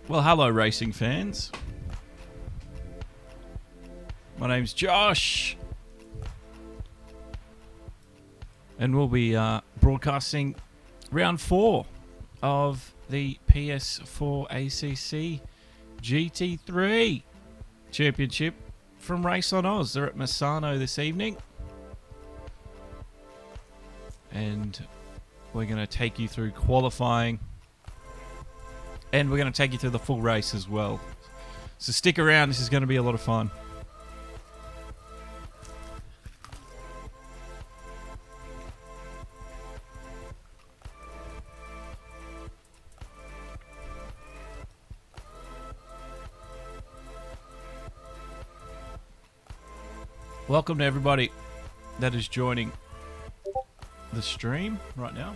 Well, hello, racing fans. My name's Josh, and we'll be broadcasting round 4 of the PS4 ACC GT3 Championship from RaceOnOz. They're at Misano this evening, and we're going to take you through qualifying. And we're going to take you through the full race as well. So stick around. This is going to be a lot of fun. Welcome to everybody that is joining the stream right now.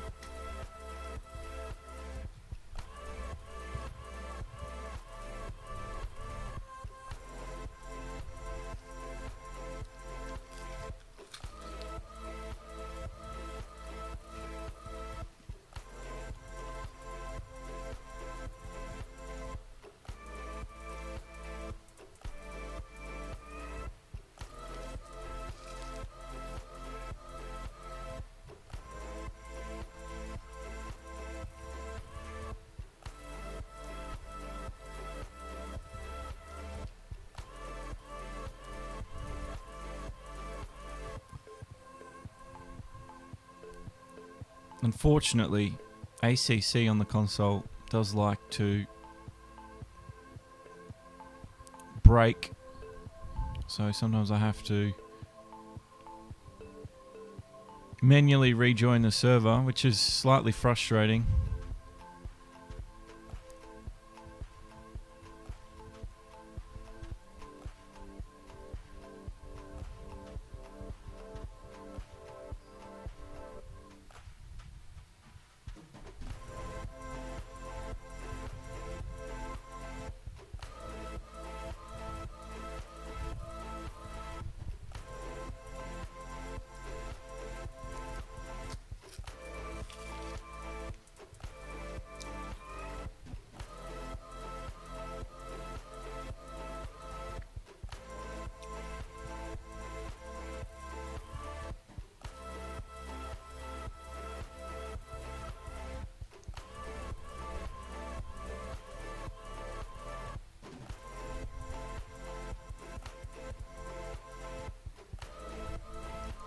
Unfortunately, ACC on the console does like to break, so sometimes I have to manually rejoin the server, which is slightly frustrating.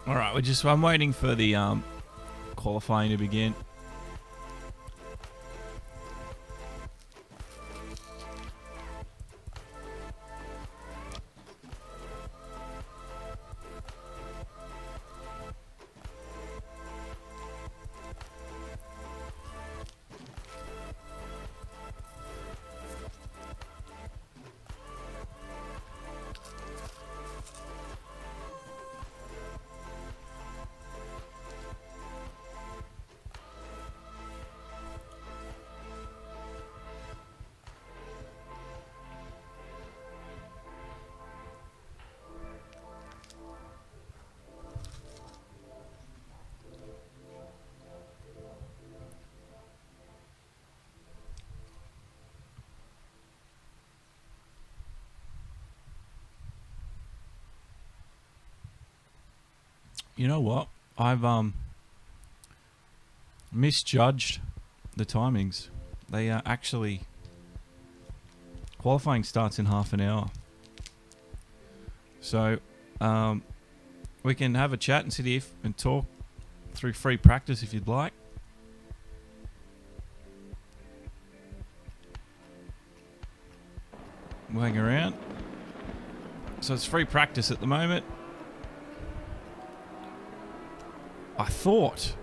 All right, I'm waiting for the qualifying to begin. You know what? I've misjudged the timings. They actually Qualifying starts in half an hour. So we can have a chat and sit here and talk through free practice if you'd like. We'll hang around. So it's free practice at the moment. I thought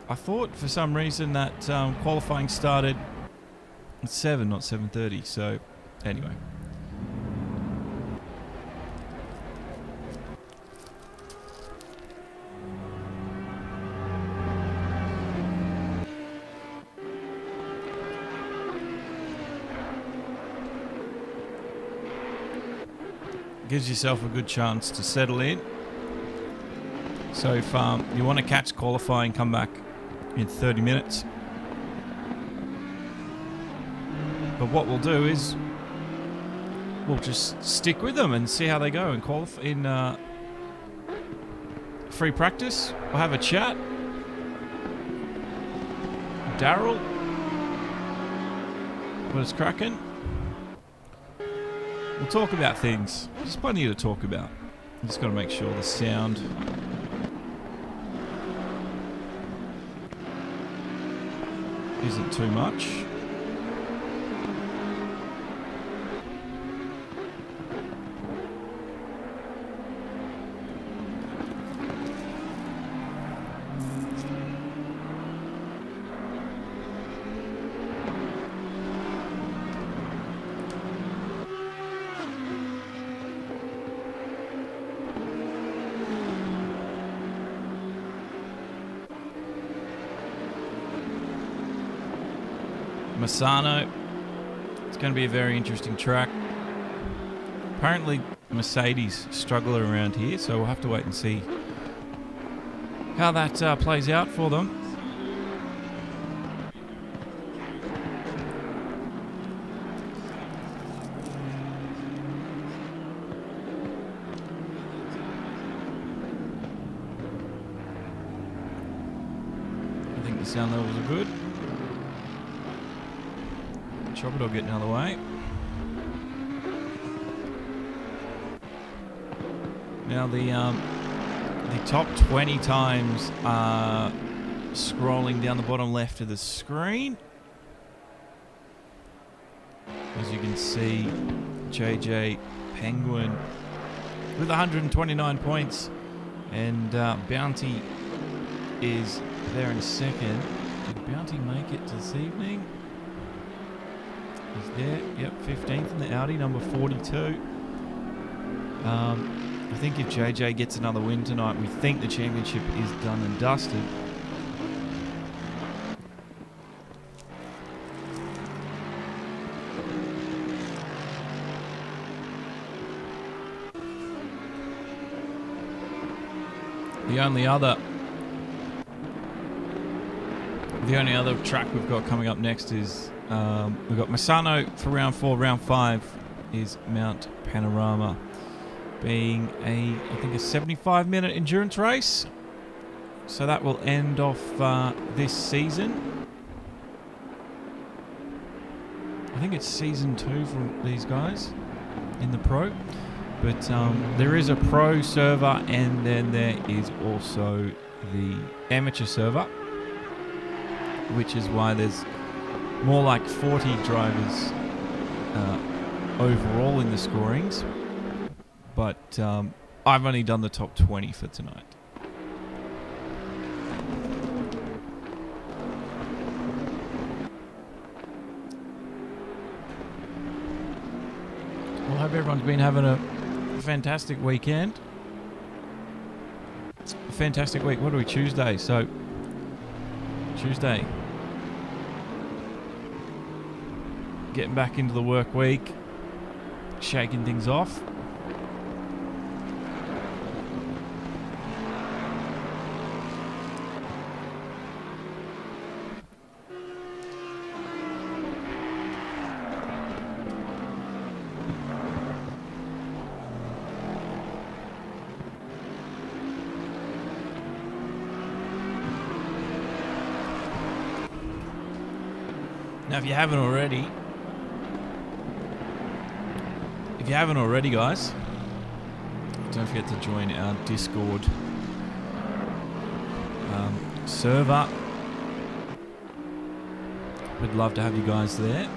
for some reason that qualifying started at 7, not 7:30. So anyway. Gives yourself a good chance to settle in. So if you want to catch qualifying, come back in 30 minutes. But what we'll do is we'll just stick with them and see how they go in free practice. We'll have a chat. Daryl, what is cracking? We'll talk about things. There's plenty to talk about. Just got to make sure the sound isn't too much. Misano. It's going to be a very interesting track. Apparently Mercedes struggle around here, so we'll have to wait and see how that plays out for them. I think the sound levels are good. Chop it or get another way. Now the top 20 times are scrolling down the bottom left of the screen. As you can see, JJ Penguin with 129 points, and Bounty is there in second. Did Bounty make it this evening? He's there, yep, 15th in the Audi, number 42. I think if JJ gets another win tonight, we think the championship is done and dusted. The only other track we've got coming up next is we've got Misano for round 4. Round 5 is Mount Panorama, being I think a 75-minute endurance race. So that will end off this season. I think it's season 2 from these guys in the pro. But there is a pro server, and then there is also the amateur server, which is why there's more like 40 drivers overall in the scorings. But I've only done the top 20 for tonight. Well, I hope everyone's been having a fantastic weekend. A fantastic week. What are we, Tuesday? So, Tuesday. Getting back into the work week. Shaking things off. Now, if you haven't already, if you haven't already, guys, don't forget to join our Discord server. We'd love to have you guys there.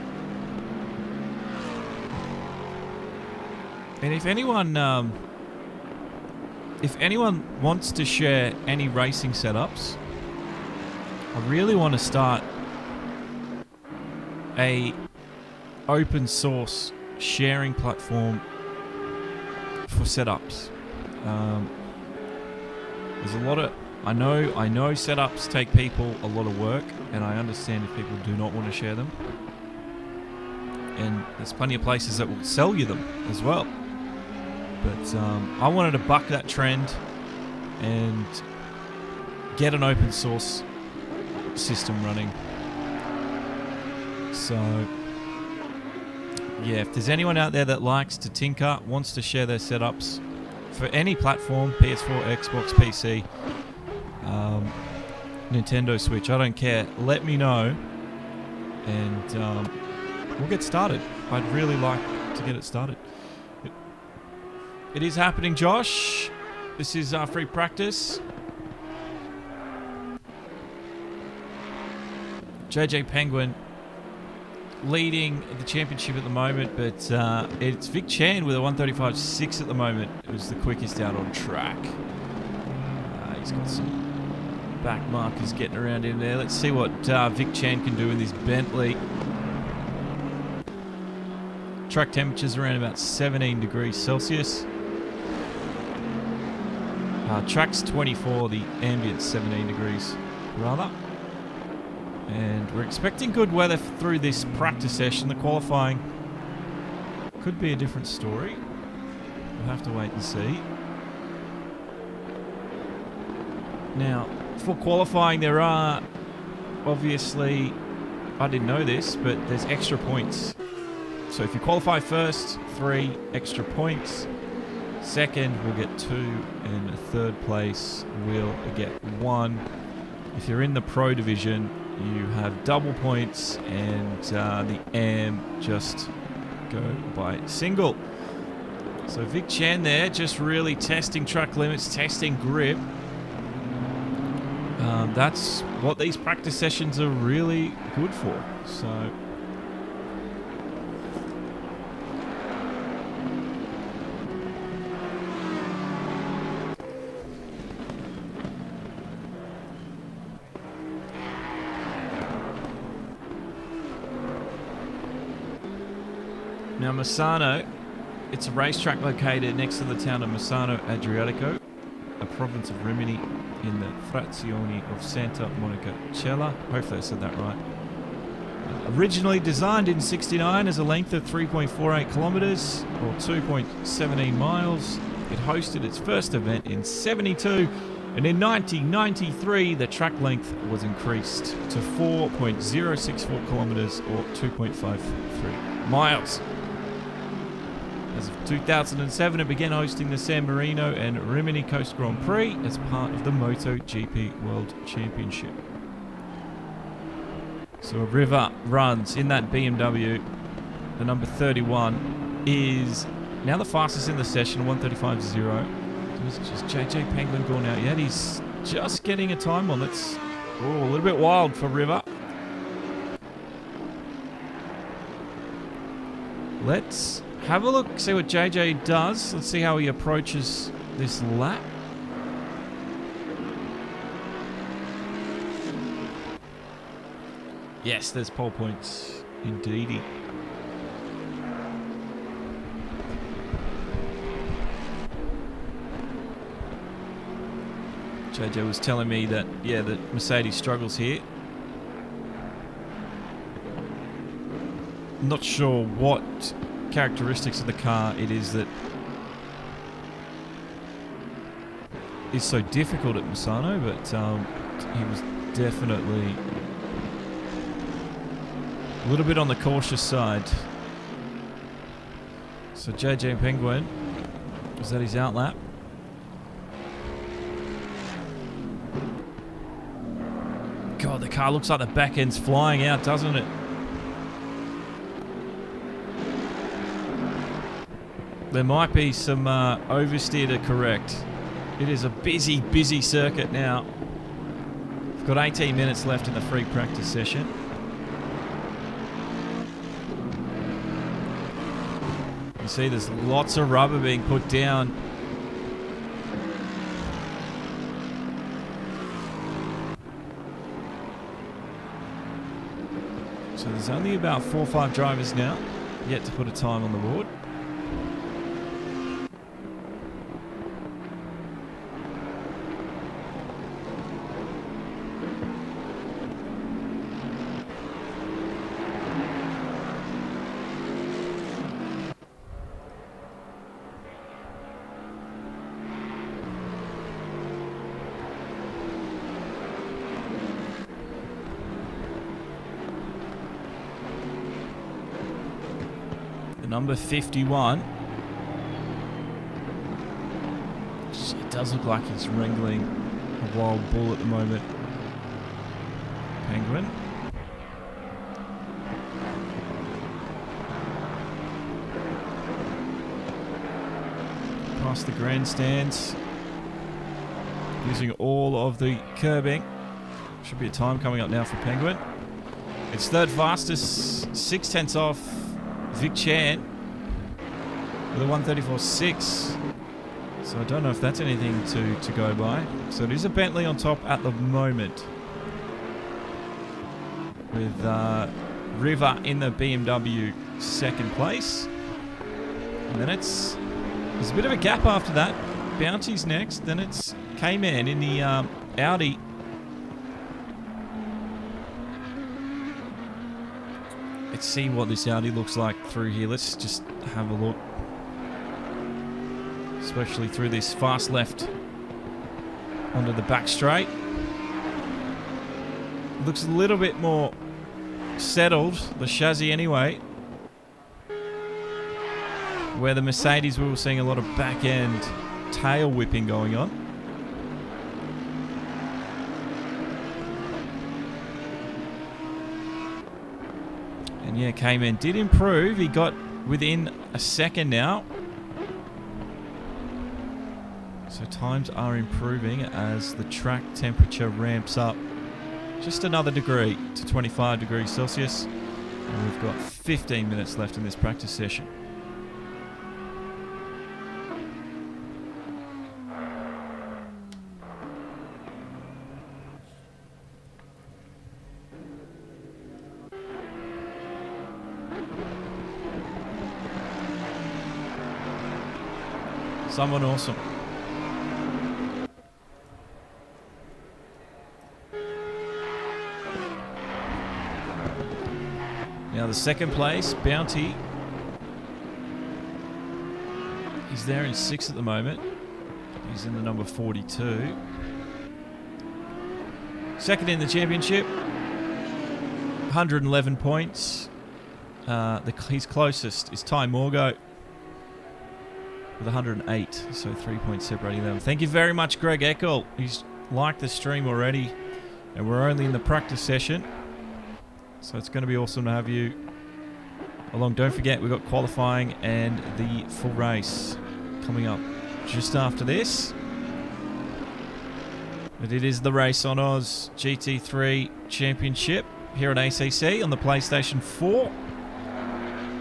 And if anyone wants to share any racing setups, I really want to start a open source sharing platform for setups. There's a lot of I know setups take people a lot of work, and I understand if people do not want to share them. And there's plenty of places that will sell you them as well. But I wanted to buck that trend and get an open source system running. So yeah, if there's anyone out there that likes to tinker, wants to share their setups for any platform, PS4, Xbox, PC, Nintendo Switch, I don't care, let me know, and we'll get started. I'd really like to get it started. It is happening, Josh. This is free practice. JJ Penguin leading the championship at the moment, but it's Vic Chan with a 1:35.6 at the moment. It was the quickest out on track. He's got some back markers getting around in there. Let's see what Vic Chan can do in this Bentley. Track temperatures around about 17 degrees Celsius. Track's 24, the ambient 17 degrees rather. And we're expecting good weather through this practice session. The qualifying could be a different story. We'll have to wait and see. Now, for qualifying, there are obviously, I didn't know this, but there's extra points. So if you qualify first, 3 extra points. Second, we'll get 2, and third place will get 1. If you're in the pro division, you have double points, and the AM just go by single. So Vic Chan there, just really testing track limits, testing grip. That's what these practice sessions are really good for. So now Misano, it's a racetrack located next to the town of Misano Adriatico, a province of Rimini in the frazione of Santa Monica Cella. Hopefully I said that right. Originally designed in '69 as a length of 3.48 kilometres or 2.17 miles, it hosted its first event in '72, and in 1993 the track length was increased to 4.064 kilometres or 2.53 miles. As of 2007, it began hosting the San Marino and Rimini Coast Grand Prix as part of the MotoGP World Championship. So River runs in that BMW. The number 31 is now the fastest in the session, 1:35.0. It's just JJ Penguin going out yet. He's just getting a time on. That's a little bit wild for River. Let's have a look, see what JJ does. Let's see how he approaches this lap. Yes, there's pole points indeedy. JJ was telling me that, yeah, that Mercedes struggles here. Not sure what characteristics of the car it is that is so difficult at Misano, but he was definitely a little bit on the cautious side. So JJ Penguin, is that his outlap? God, the car looks like the back end's flying out, doesn't it? There might be some oversteer to correct. It is a busy, busy circuit now. We've got 18 minutes left in the free practice session. You see there's lots of rubber being put down. So there's only about 4 or 5 drivers now yet to put a time on the board. Number 51. It does look like he's wrangling a wild bull at the moment. Penguin. Past the grandstands. Using all of the curbing. Should be a time coming up now for Penguin. It's third fastest, 6/10 off Vic Chan with a 1:34.6. So I don't know if that's anything to go by. So it is a Bentley on top at the moment, with River in the BMW second place. And then there's a bit of a gap after that. Bounty's next. Then it's K-Man in the Audi. Let's see what this Audi looks like through here. Let's just have a look. Especially through this fast left onto the back straight. Looks a little bit more settled, the chassis anyway. Where the Mercedes, we were seeing a lot of back end tail whipping going on. And yeah, K-Man did improve. He got within a second now. So times are improving as the track temperature ramps up just another degree to 25 degrees Celsius. And we've got 15 minutes left in this practice session. Someone awesome. Now the second place, Bounty. He's there in 6th at the moment. He's in the number 42. Second in the championship. 111 points. His closest is Ty Morgo with 108, so 3 points separating them. Thank you very much, Greg Eckel. He's liked the stream already, and we're only in the practice session, so it's going to be awesome to have you along. Don't forget, we've got qualifying and the full race coming up just after this. But it is the RaceOnOz GT3 Championship here at ACC on the PlayStation 4.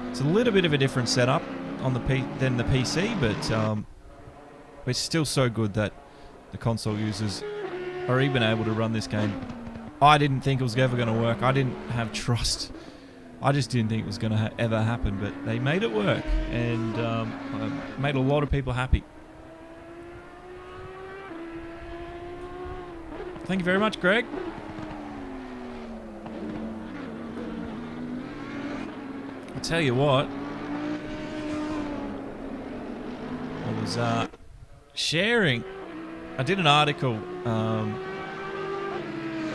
It's a little bit of a different setup on than the PC, but it's still so good that the console users are even able to run this game. I didn't think it was ever going to work. I didn't have trust. I just didn't think it was going to ever happen, but they made it work, and made a lot of people happy. Thank you very much, Greg. I'll tell you what. I was sharing. I did an article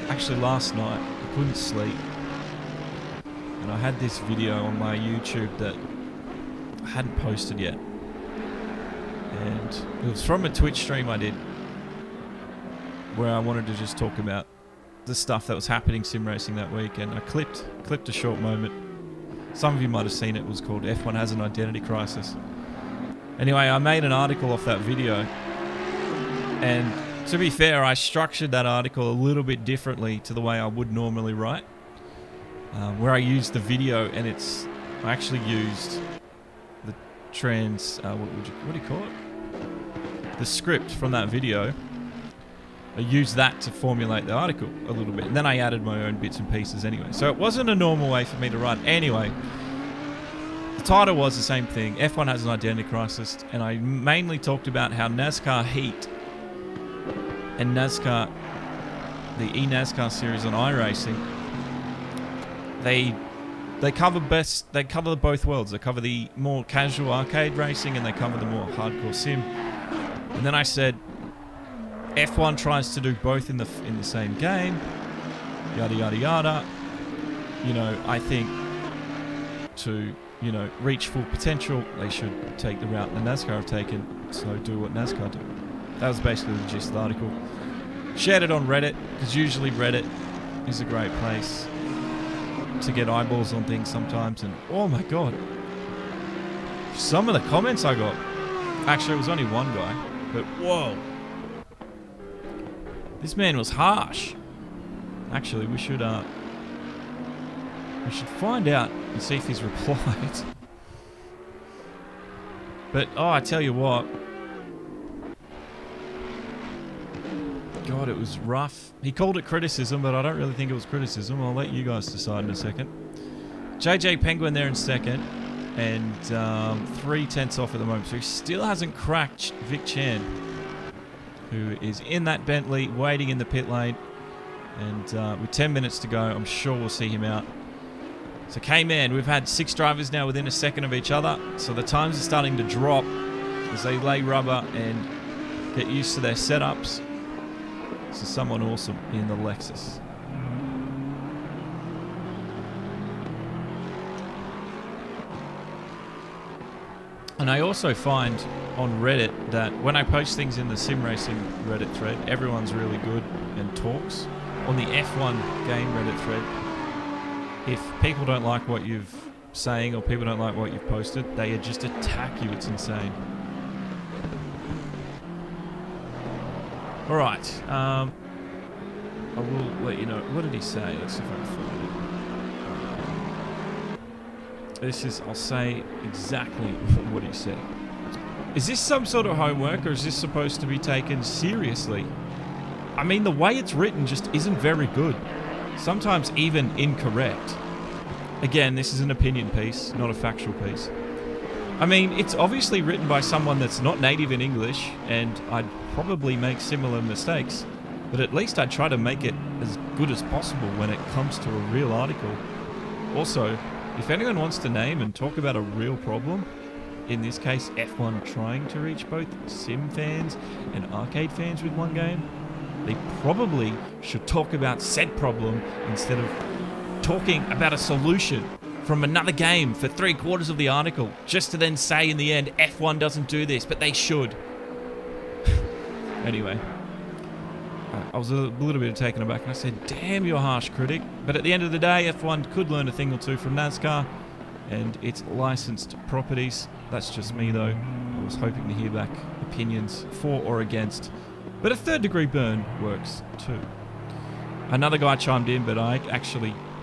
actually last night. I couldn't sleep, and I had this video on my YouTube that I hadn't posted yet, and it was from a Twitch stream I did where I wanted to just talk about the stuff that was happening sim racing that week, and I clipped a short moment. Some of you might have seen it. It was called F1 Has an Identity Crisis. Anyway, I made an article off that video. And to be fair, I structured that article a little bit differently to the way I would normally write. Where I used the video and I actually used the what do you call it? The script from that video. I used that to formulate the article a little bit. And then I added my own bits and pieces anyway. So it wasn't a normal way for me to write. Anyway, the title was the same thing. F1 has an identity crisis. And I mainly talked about how NASCAR Heat and NASCAR, the eNASCAR series on iRacing, they cover both worlds. They cover the more casual arcade racing and they cover the more hardcore sim. And then I said, F1 tries to do both in the same game, yada yada yada. You know, I think to reach full potential, they should take the route that NASCAR have taken. So do what NASCAR do. That was basically the gist of the article. Shared it on Reddit because usually Reddit is a great place to get eyeballs on things sometimes. And oh my god, some of the comments I got. Actually, it was only one guy, but whoa. This man was harsh. Actually, we should find out and see if he's replied. But I tell you what, God, it was rough. He called it criticism, but I don't really think it was criticism. I'll let you guys decide in a second. JJ Penguin there in second, and 3/10 off at the moment, so he still hasn't cracked Vic Chan, who is in that Bentley, waiting in the pit lane. And with 10 minutes to go, I'm sure we'll see him out. So K-Man, we've had 6 drivers now within a second of each other. So the times are starting to drop as they lay rubber and get used to their setups. This is someone awesome in the Lexus. And I also find on Reddit that when I post things in the Simracing Reddit thread, everyone's really good and talks. On the F1 game Reddit thread, if people don't like what you're saying or people don't like what you've posted, they just attack you. It's insane. Alright, I will let you know. What did he say? Let's see if I can find it. This is, I'll say exactly what he said. Is this some sort of homework or is this supposed to be taken seriously? I mean, the way it's written just isn't very good. Sometimes even incorrect. Again, this is an opinion piece, not a factual piece. I mean, it's obviously written by someone that's not native in English, and I'd probably make similar mistakes, but at least I'd try to make it as good as possible when it comes to a real article. Also, if anyone wants to name and talk about a real problem, in this case F1 trying to reach both sim fans and arcade fans with one game, they probably should talk about said problem instead of talking about a solution from another game for 3/4 of the article, just to then say in the end, F1 doesn't do this, but they should. Anyway, I was a little bit taken aback and I said, damn, you're a harsh critic. But at the end of the day, F1 could learn a thing or two from NASCAR and its licensed properties. That's just me though. I was hoping to hear back opinions for or against. But a 3rd degree burn works too. Another guy chimed in, but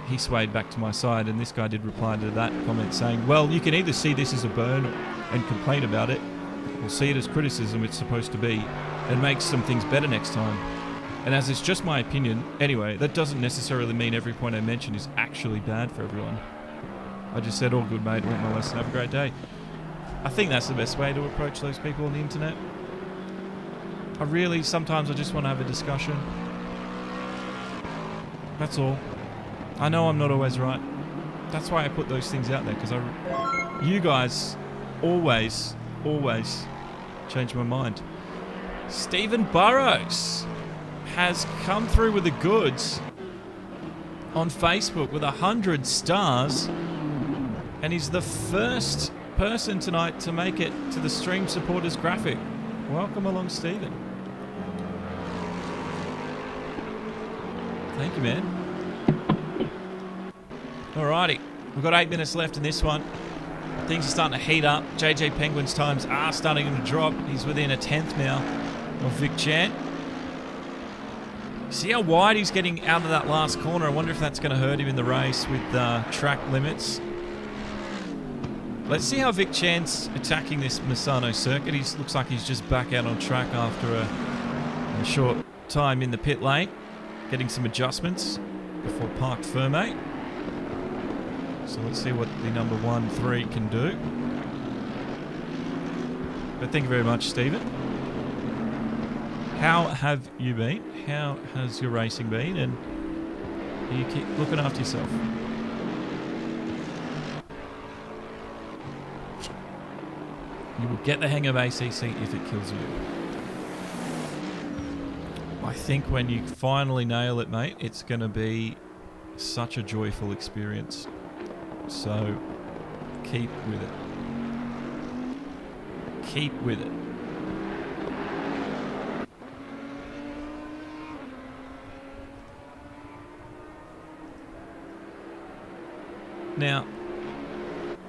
he swayed back to my side, and this guy did reply to that comment saying, well, you can either see this as a burn and complain about it, or see it as criticism it's supposed to be, and make some things better next time. And as it's just my opinion, anyway, that doesn't necessarily mean every point I mention is actually bad for everyone. I just said, all good, mate, learned my lesson, have a great day. I think that's the best way to approach those people on the internet. Sometimes I just want to have a discussion. That's all. I know I'm not always right. That's why I put those things out there, because you guys always change my mind. Stephen Burrows has come through with the goods on Facebook with 100 stars, and he's the first person tonight to make it to the stream supporters graphic. Welcome along, Stephen. Thank you, man. Alrighty, we've got 8 minutes left in this one. things are starting to heat up. JJ Penguin's times are starting to drop. He's within a 10th now of Vic Chan. See how wide he's getting out of that last corner? I wonder if that's going to hurt him in the race with track limits. Let's see how Vic Chan's attacking this Misano circuit. He looks like he's just back out on track after a short time in the pit lane, getting some adjustments before parked Ferme. So let's see what the number 1-3 can do. But thank you very much, Stephen. How have you been? How has your racing been? And you keep looking after yourself. You will get the hang of ACC if it kills you. I think when you finally nail it, mate, it's going to be such a joyful experience. So keep with it. Keep with it. Now,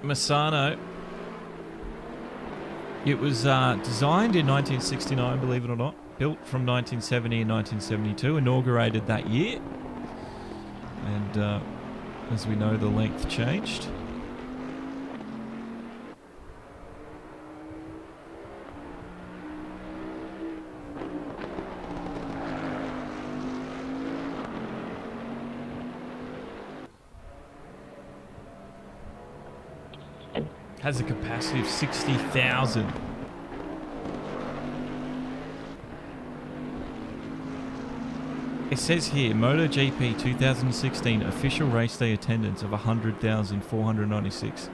Misano, it was designed in 1969, believe it or not. Built from 1970 and 1972, inaugurated that year. And as we know, the length changed. Has a capacity of 60,000. It says here, MotoGP 2016 official race day attendance of 100,496.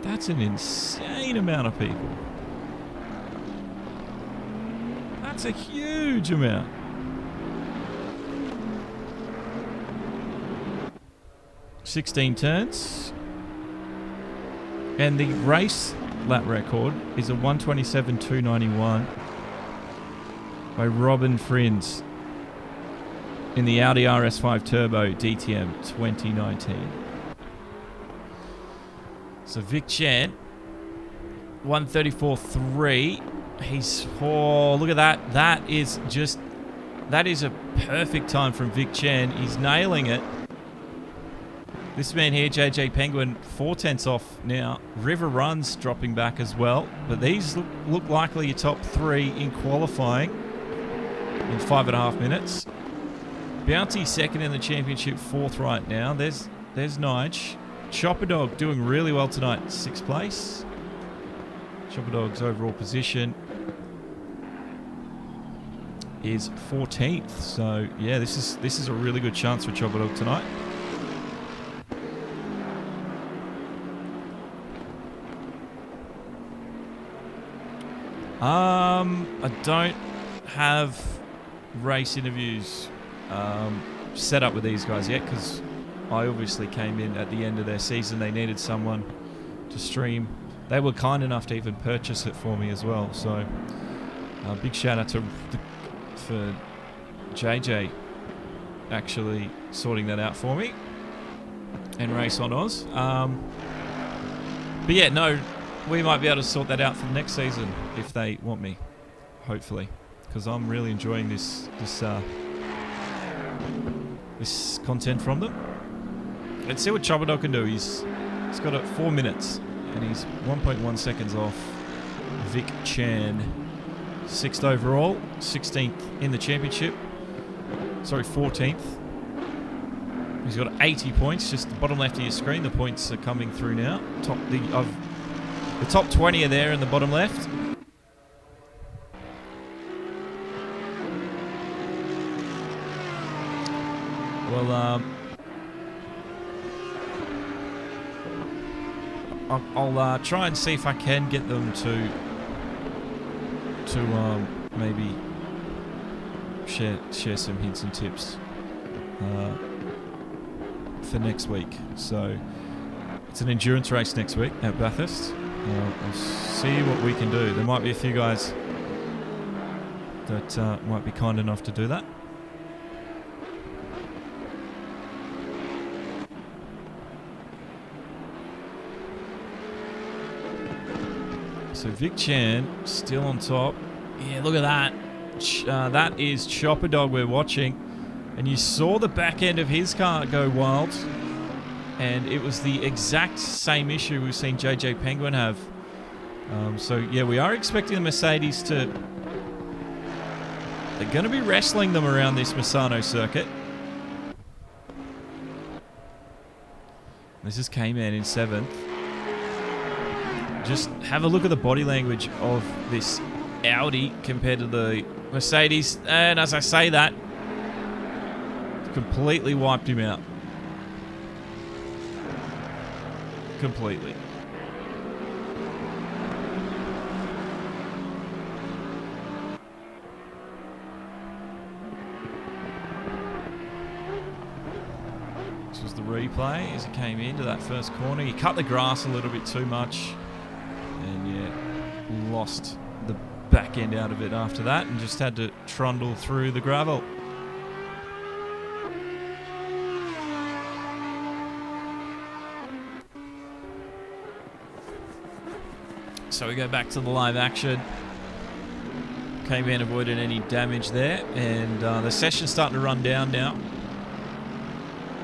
That's an insane amount of people. That's a huge amount. $16 turns. And the race lap record is a 127.291 by Robin Frins in the Audi RS5 Turbo DTM 2019. So Vic Chan, 134.3. He's, oh, look at that. That is a perfect time from Vic Chan. He's nailing it. This man here, JJ Penguin, 4/10 off now. River Runs dropping back as well. But these look likely your top 3 in qualifying in 5.5 minutes. Bounty second in the championship, 4th right now. There's Nige. Chopper Dog doing really well tonight, 6th place. Chopper Dog's overall position is 14th. So yeah, this is a really good chance for Chopper Dog tonight. I don't have race interviews set up with these guys yet because I obviously came in at the end of their season. They needed someone to stream. They were kind enough to even purchase it for me as well. So big shout out for JJ actually sorting that out for me and RaceOnOz. But yeah, no, we might be able to sort that out for the next season if they want me, hopefully, because I'm really enjoying this content from them. Let's see what Chopper Dog can do. He's got it 4 minutes and he's 1.1 seconds off Vic Chan. 6th overall, 16th in the championship. Sorry, 14th. He's got 80 points, just the bottom left of your screen. The points are coming through now. The top 20 are there in the bottom left. Well, I'll try and see if I can get them to maybe share some hints and tips for next week. So it's an endurance race next week at Bathurst. We'll see what we can do. There might be a few guys that might be kind enough to do that. So Vic Chan still on top. Yeah, look at that. That is Chopper Dog we're watching. And you saw the back end of his car go wild. And it was the exact same issue we've seen JJ Penguin have. So, yeah, we are expecting the Mercedes to... They're going to be wrestling them around this Misano circuit. This is K-Man in 7th. Just have a look at the body language of this Audi compared to the Mercedes. And as I say that, completely wiped him out. Completely. This was the replay as he came into that first corner. He cut the grass a little bit too much. And yeah, lost the back end out of it after that and just had to trundle through the gravel. So we go back to the live action. K-Man avoided any damage there, and the session's starting to run down now.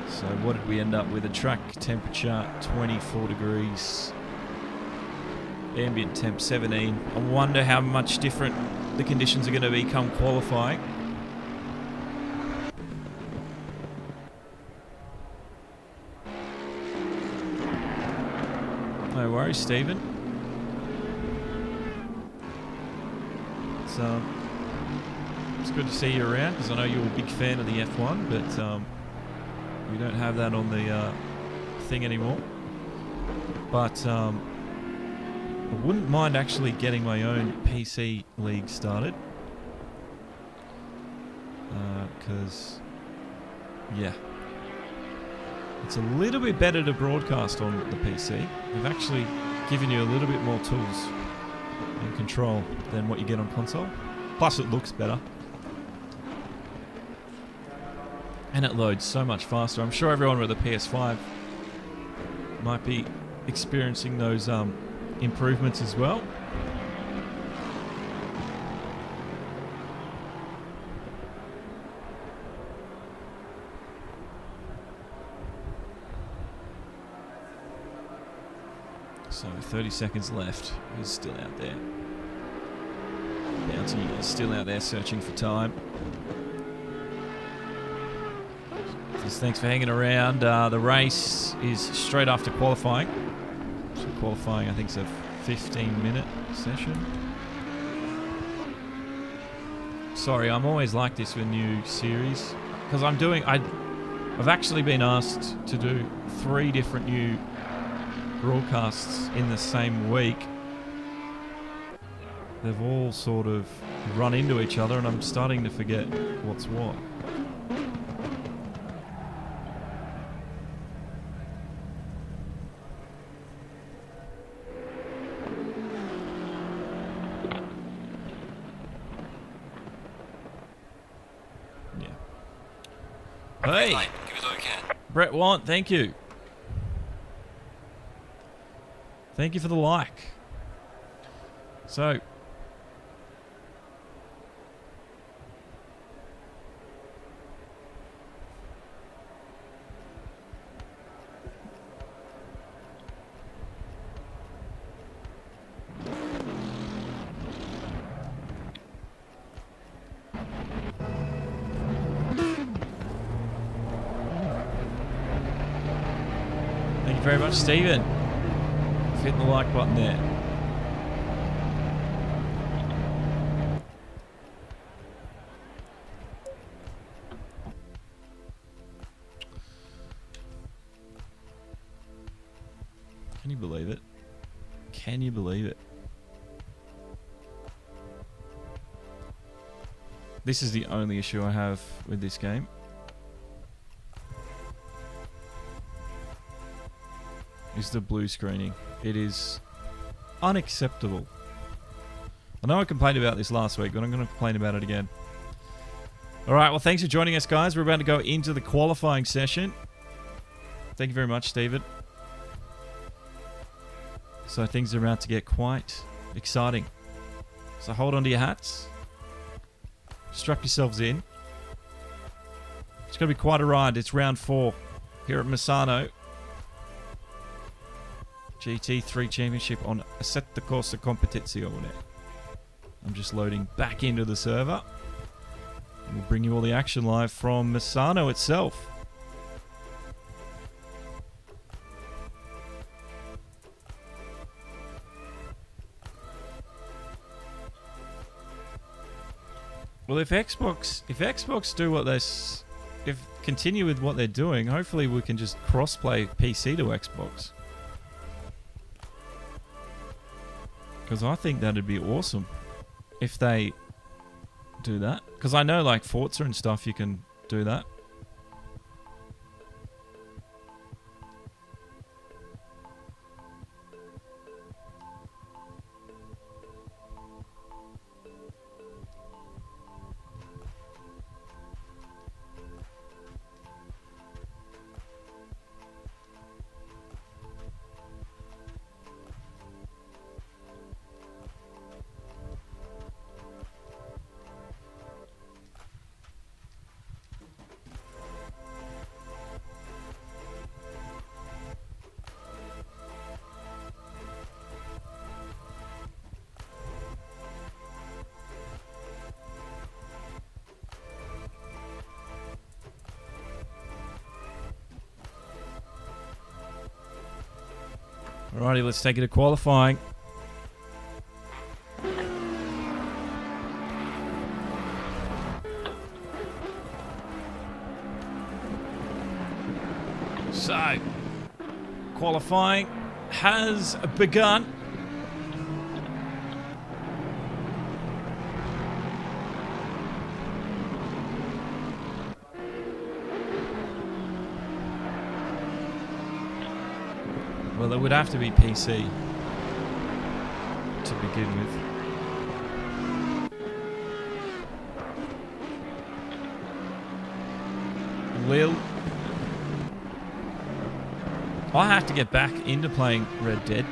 So what did we end up with? A track temperature 24 degrees. Ambient temp 17. I wonder how much different the conditions are going to be come qualifying. No worries, Stephen. It's good to see you around because I know you're a big fan of the F1, but we don't have that on the thing anymore. But I wouldn't mind actually getting my own PC league started because, yeah, it's a little bit better to broadcast on the PC. They've actually given you a little bit more tools and control than what you get on console. Plus it looks better. And it loads so much faster. I'm sure everyone with a PS5 might be experiencing those improvements as well. So 30 seconds left. He's still out there. Bounty is still out there searching for time. Just thanks for hanging around. The race is straight after qualifying. So qualifying, I think, is a 15-minute session. Sorry, I'm always like this with new series because I've actually been asked to do 3 different new broadcasts in the same week. They've all sort of run into each other and I'm starting to forget what's what. Yeah. Hey! Brett Want, thank you. Thank you for the like. So, thank you very much, Stephen. Hitting the like button there. Can you believe it? Can you believe it? This is the only issue I have with this game. Is the blue screening. It is unacceptable. I know I complained about this last week, but I'm going to complain about it again. Alright, well thanks for joining us, guys. We're about to go into the qualifying session. Thank you very much, Stephen. So things are about to get quite Exciting. So hold on to your hats. Strap yourselves in. It's going to be quite a ride. It's round 4 here at Misano. GT3 Championship on Assetto Corsa Competitzione. I'm just loading back into the server. And we'll bring you all the action live from Misano itself. Well, if Xbox do what if continue with what they're doing, hopefully we can just cross-play PC to Xbox. Because I think that'd be awesome if they do that. Because I know like Forza and stuff, you can do that. Alrighty, let's take it to qualifying. So, qualifying has begun. Well, it would have to be PC to begin with. Lil. I have to get back into playing Red Dead.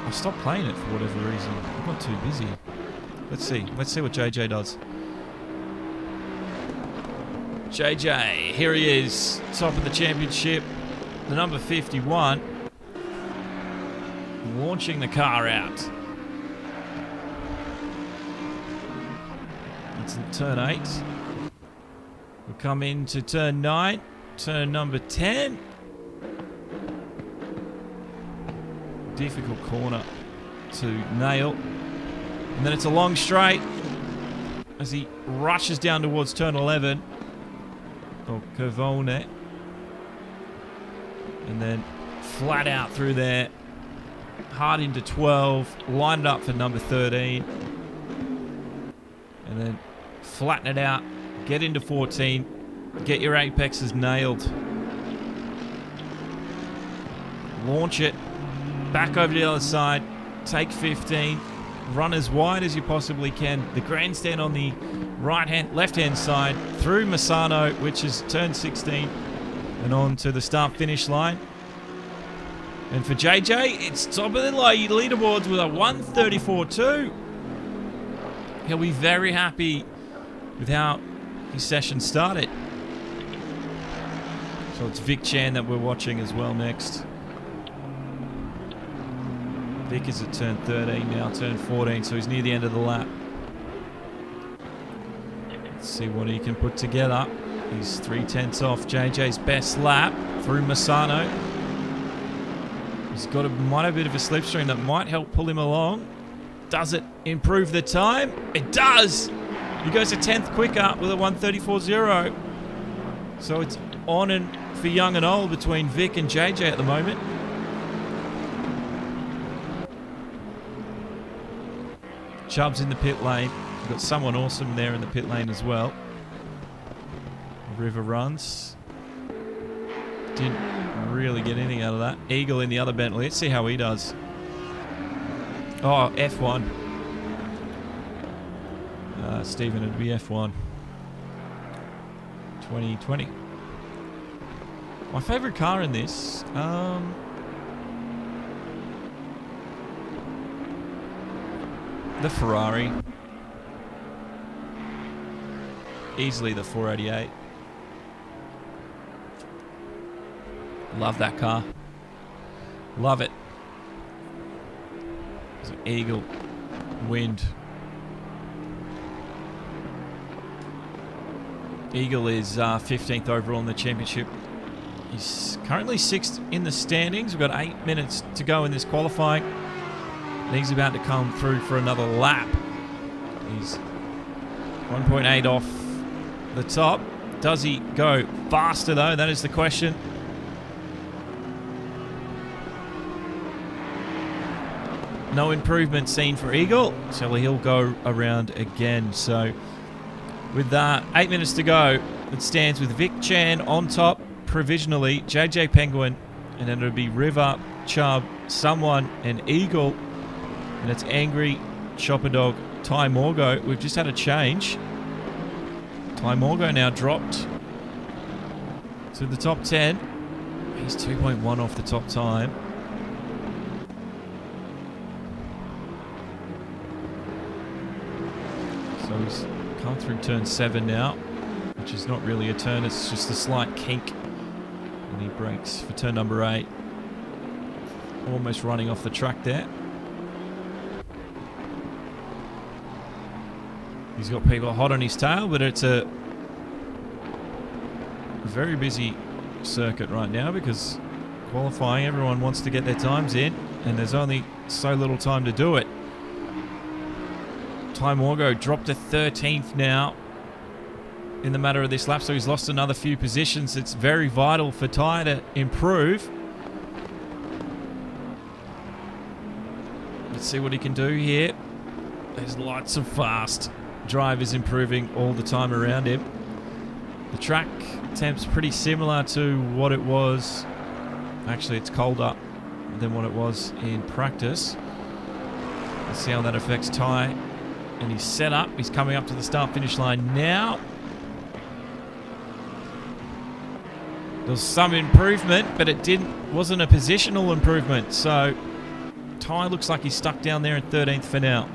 I stopped playing it for whatever reason. I got too busy. Let's see. Let's see what JJ does. JJ, here he is. Top of the championship. The number 51. Launching the car out. It's in turn 8. We'll come into turn 9. Turn number 10. Difficult corner to nail. And then it's a long straight as he rushes down towards turn 11. Or Cavone. And then flat out through there. Hard into 12. Lined up for number 13. And then flatten it out. Get into 14. Get your apexes nailed. Launch it. Back over to the other side. Take 15. Run as wide as you possibly can. The grandstand on the left-hand side. Through Misano, which is turn 16. And on to the start-finish line. And for JJ, it's top of the leaderboards with a 134.2. He'll be very happy with how his session started. So it's Vic Chan that we're watching as well next. Vic is at turn 13 now, turn 14, so he's near the end of the lap. Let's see what he can put together. He's 3/10 off JJ's best lap through Misano. He's got might have a bit of a slipstream that might help pull him along. Does it improve the time? It does! He goes a 10th quicker with a 134.0. So it's on and for young and old between Vic and JJ at the moment. Chubb's in the pit lane. We've got someone awesome there in the pit lane as well. River runs. Didn't really get anything out of that. Eagle in the other Bentley. Let's see how he does. Oh, F1. Stephen, it'd be F1. 2020. My favourite car in this. The Ferrari. Easily the 488. Love that car. Love it. There's an Eagle. Wind. Eagle is 15th overall in the championship. He's currently 6th in the standings. We've got 8 minutes to go in this qualifying. And he's about to come through for another lap. He's 1.8 off the top. Does he go faster though? That is the question. No improvement seen for Eagle, so he'll go around again. So with that, 8 minutes to go, it stands with Vic Chan on top provisionally, JJ Penguin, and then it'll be River, Chubb, Someone, and Eagle. And it's Angry, Chopper Dog, Ty Morgo. We've just had a change. Ty Morgo now dropped to the top 10. He's 2.1 off the top time. So he's come through turn 7 now, which is not really a turn, it's just a slight kink. And he brakes for turn number 8. Almost running off the track there. He's got people hot on his tail, but it's a very busy circuit right now because qualifying, everyone wants to get their times in, and there's only so little time to do it. Ty Morgo dropped to 13th now in the matter of this lap, so he's lost another few positions. It's very vital for Ty to improve. Let's see what he can do here. There's lots of fast drivers improving all the time around him. The track temp's pretty similar to what it was. Actually, it's colder than what it was in practice. Let's see how that affects Ty. And he's set up. He's coming up to the start-finish line now. There's some improvement, but it wasn't a positional improvement. So Ty looks like he's stuck down there in 13th for now.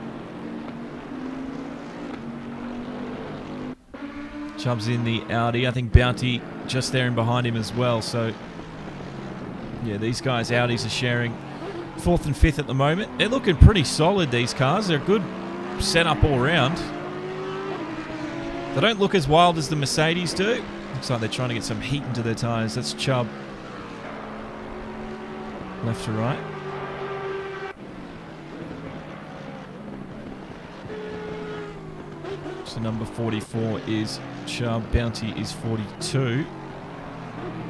Chubb's in the Audi. I think Bounty just there and behind him as well. So yeah, these guys, Audis, are sharing 4th and 5th at the moment. They're looking pretty solid, these cars. They're good setup all round. They don't look as wild as the Mercedes do. Looks like they're trying to get some heat into their tyres. That's Chubb. Left to right. So number 44 is Chubb. Bounty is 42.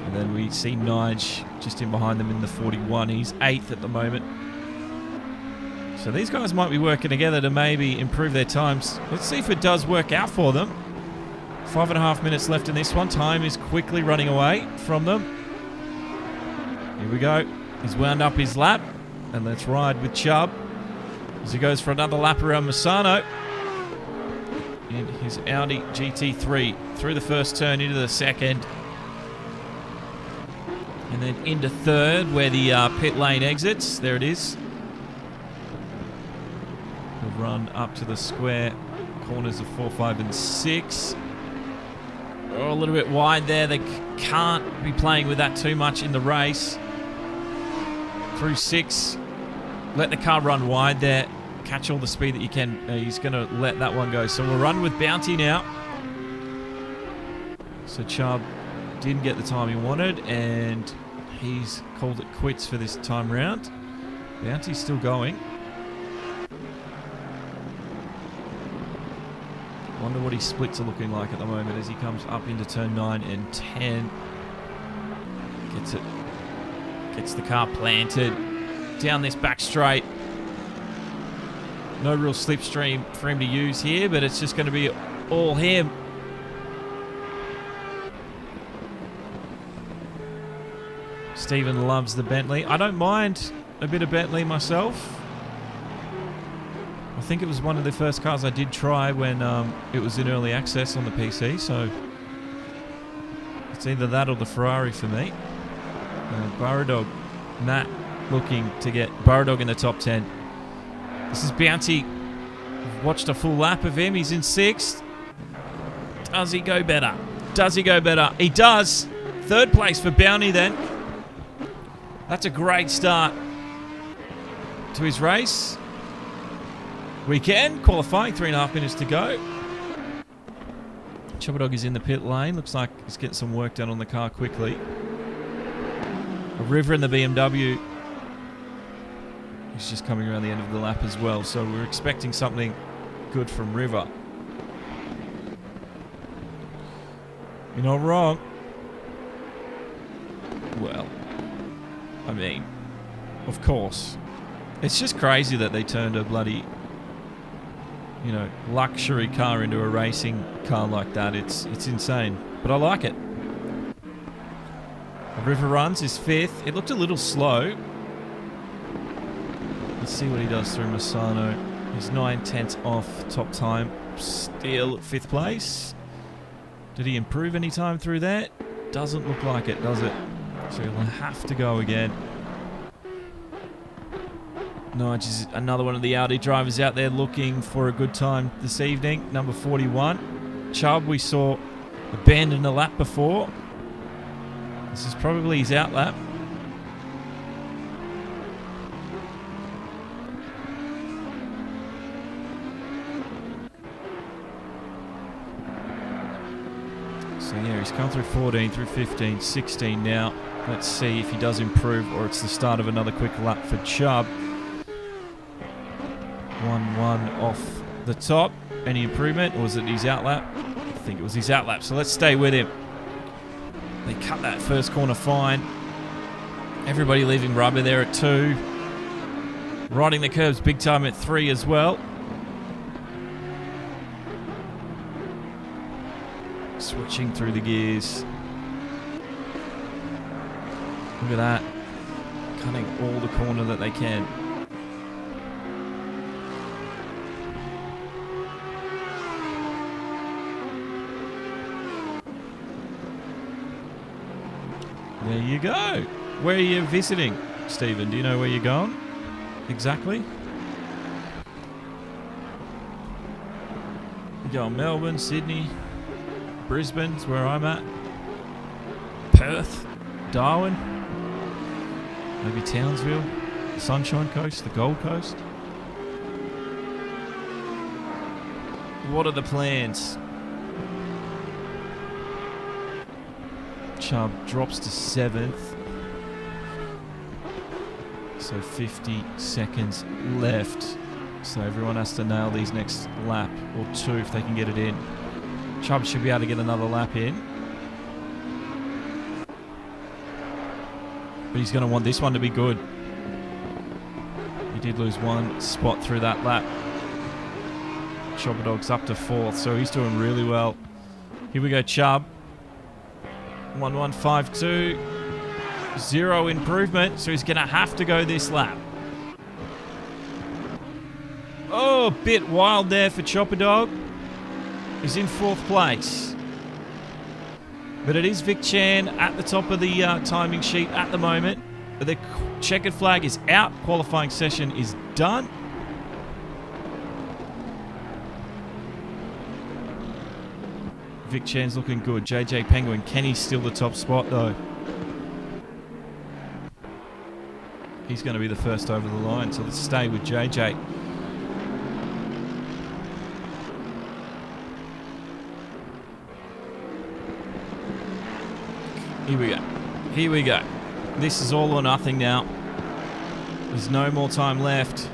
And then we see Nige just in behind them in the 41. He's 8th at the moment. So these guys might be working together to maybe improve their times. Let's see if it does work out for them. 5.5 minutes left in this one. Time is quickly running away from them. Here we go. He's wound up his lap. And let's ride with Chubb as he goes for another lap around Misano in his Audi GT3. Through the first turn into the second. And then into third where the pit lane exits. There it is. We'll run up to the square corners of 4, 5 and 6. Oh, a little bit wide there. They can't be playing with that too much in the race. Through 6. Let the car run wide there. Catch all the speed that you can. He's going to let that one go. So we'll run with Bounty now. So Chubb didn't get the time he wanted, and he's called it quits for this time round. Bounty's still going. Wonder what his splits are looking like at the moment as he comes up into turn 9 and 10. Gets the car planted down this back straight. No real slipstream for him to use here, but it's just going to be all him. Stephen loves the Bentley. I don't mind a bit of Bentley myself. I think it was one of the first cars I did try when it was in early access on the PC, so it's either that or the Ferrari for me. Burradog, Matt looking to get Burradog in the top 10. This is Bounty We've watched a full lap of him. He's in 6th. Does he go better? Does he go better? He does. 3rd place for Bounty then. That's a great start to his race. Weekend qualifying, 3.5 minutes to go. Chopper Dog is in the pit lane. Looks like he's getting some work done on the car quickly. A River in the BMW. He's just coming around the end of the lap as well. So we're expecting something good from River. You're not wrong. Well, I mean, of course. It's just crazy that they turned a bloody, you know, luxury car into a racing car like that. It's insane, but I like it. River Runs is 5th. It looked a little slow. Let's see what he does through Misano. He's 9/10 off top time. Still 5th place. Did he improve any time through that? Doesn't look like it, does it? So he'll have to go again. Nige is another one of the Audi drivers out there looking for a good time this evening. Number 41. Chubb, we saw abandon a lap before. This is probably his out lap. So yeah, he's come through 14, through 15, 16 now. Let's see if he does improve or it's the start of another quick lap for Chubb. 1-1 off the top. Any improvement, or was it his out lap? I think it was his out lap, so let's stay with him. They cut that first corner fine. Everybody leaving rubber there at 2. Riding the curbs big time at 3 as well. Switching through the gears. Look at that. Cutting all the corner that they can. There you go. Where are you visiting, Stephen? Do you know where you're going? Exactly? You go Melbourne, Sydney, Brisbane's where I'm at. Perth, Darwin, maybe Townsville, the Sunshine Coast, the Gold Coast. What are the plans? Chubb drops to 7th. So 50 seconds left. So everyone has to nail these next lap or 2 if they can get it in. Chubb should be able to get another lap in. But he's going to want this one to be good. He did lose 1 spot through that lap. Chopper Dog's up to 4th, so he's doing really well. Here we go, Chubb. 1152. 0 improvement, so he's going to have to go this lap. Oh, a bit wild there for Chopper Dog. He's in 4th place. But it is Vic Chan at the top of the timing sheet at the moment. The checkered flag is out. Qualifying session is done. Vic Chan's looking good. JJ Penguin, Kenny's still the top spot though. He's going to be the first over the line, so let's stay with JJ. Here we go. Here we go. This is all or nothing now. There's no more time left.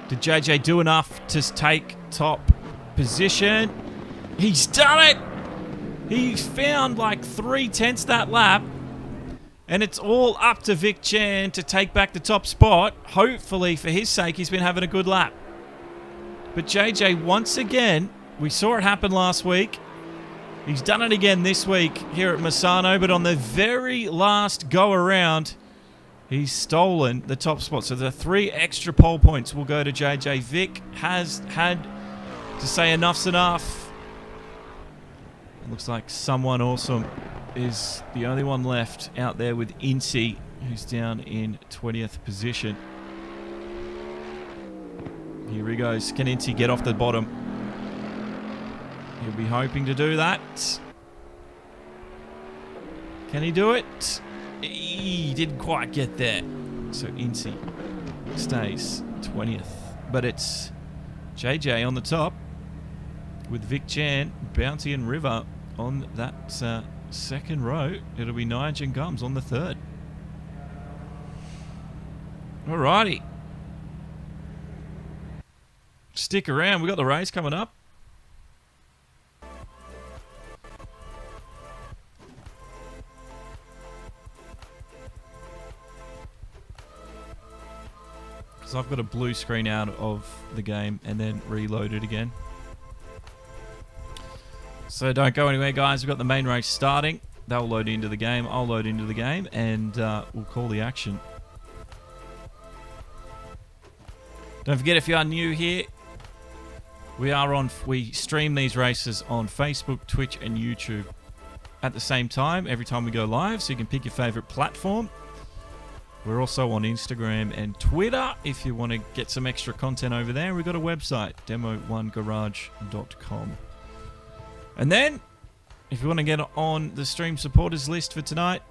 Did JJ do enough to take top position? He's done it! He's found like 3/10 that lap. And it's all up to Vic Chan to take back the top spot. Hopefully, for his sake, he's been having a good lap. But JJ, once again, we saw it happen last week. He's done it again this week here at Misano, but on the very last go-around, he's stolen the top spot. So the 3 extra pole points will go to JJ. Vic has had to say enough's enough. It looks like someone awesome is the only one left out there with Incy, who's down in 20th position. Here he goes. Can Incy get off the bottom? He'll be hoping to do that. Can he do it? He didn't quite get there. So Incy stays 20th. But it's JJ on the top with Vic Chan, Bounty and River on that second row. It'll be Nige and Gums on the third. Alrighty. Stick around. We got the race coming up. Because I've got a blue screen out of the game and then reload it again. So don't go anywhere, guys. We've got the main race starting. They'll load into the game. I'll load into the game, and we'll call the action. Don't forget, if you are new here, we stream these races on Facebook, Twitch, and YouTube at the same time every time we go live, so you can pick your favorite platform. We're also on Instagram and Twitter if you want to get some extra content over there. We've got a website, demo1garage.com. And then, if you want to get on the stream supporters list for tonight,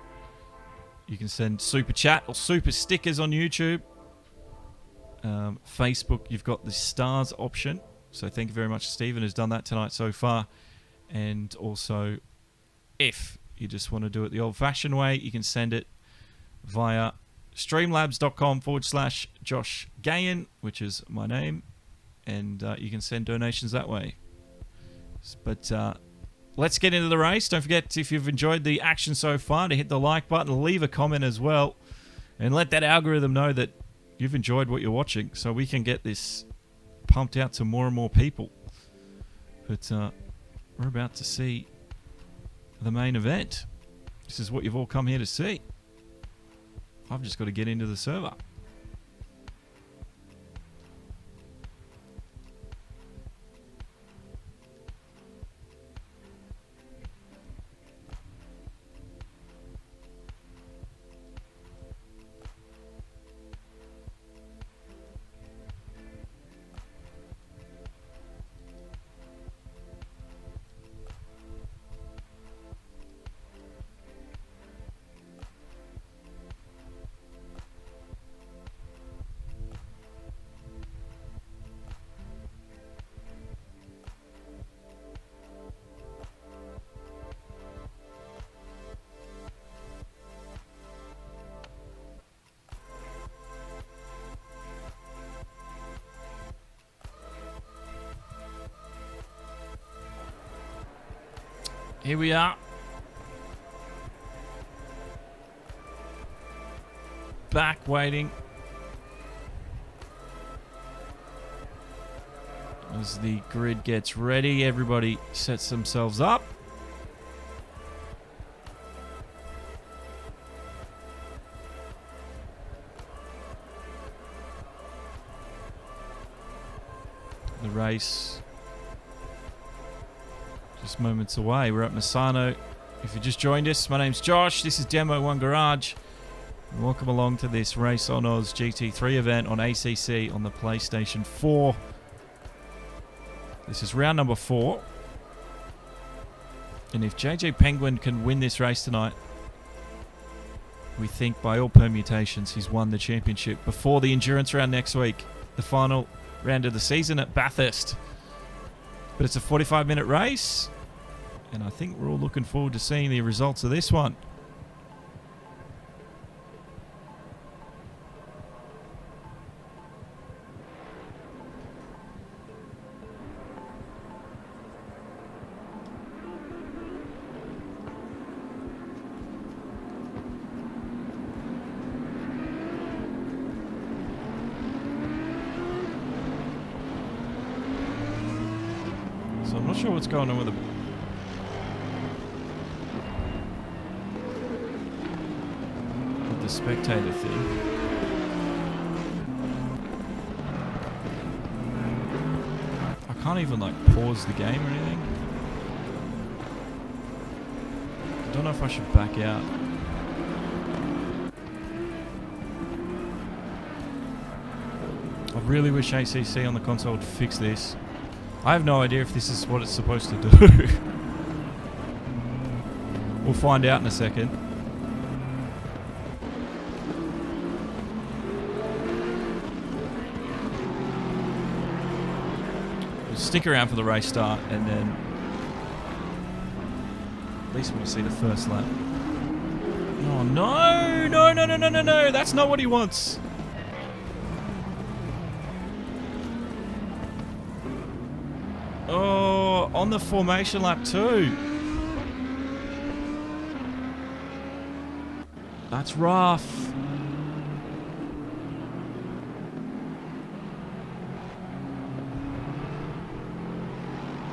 you can send super chat or super stickers on YouTube. Facebook, you've got the stars option. So thank you very much, Stephen, who's done that tonight so far. And also, if you just want to do it the old-fashioned way, you can send it via streamlabs.com/Josh Gayen, which is my name. And you can send donations that way. But let's get into the race. Don't forget, if you've enjoyed the action so far, to hit the like button, leave a comment as well, and let that algorithm know that you've enjoyed what you're watching, so we can get this pumped out to more and more people. But we're about to see the main event. This is what you've all come here to see. I've just got to get into the server. Here we are. Back waiting. As the grid gets ready, everybody sets themselves up. The race just moments away. We're at Misano. If you just joined us, my name's Josh. This is Demo 1 Garage. And welcome along to this RaceOnOz GT3 event on ACC on the PlayStation 4. This is round number 4. And if JJ Penguin can win this race tonight, we think by all permutations he's won the championship before the endurance round next week, the final round of the season at Bathurst. But it's a 45-minute race, and I think we're all looking forward to seeing the results of this one. So I'm not sure what's going on with the spectator thing. I can't even like pause the game or anything. I don't know if I should back out. I've really wish ACC on the console would fix this. I have no idea if this is what it's supposed to do. We'll find out in a second. We'll stick around for the race start and then at least we'll see the first lap. Oh no! No, no, no, no, no, no! That's not what he wants! Oh, on the formation lap too. That's rough.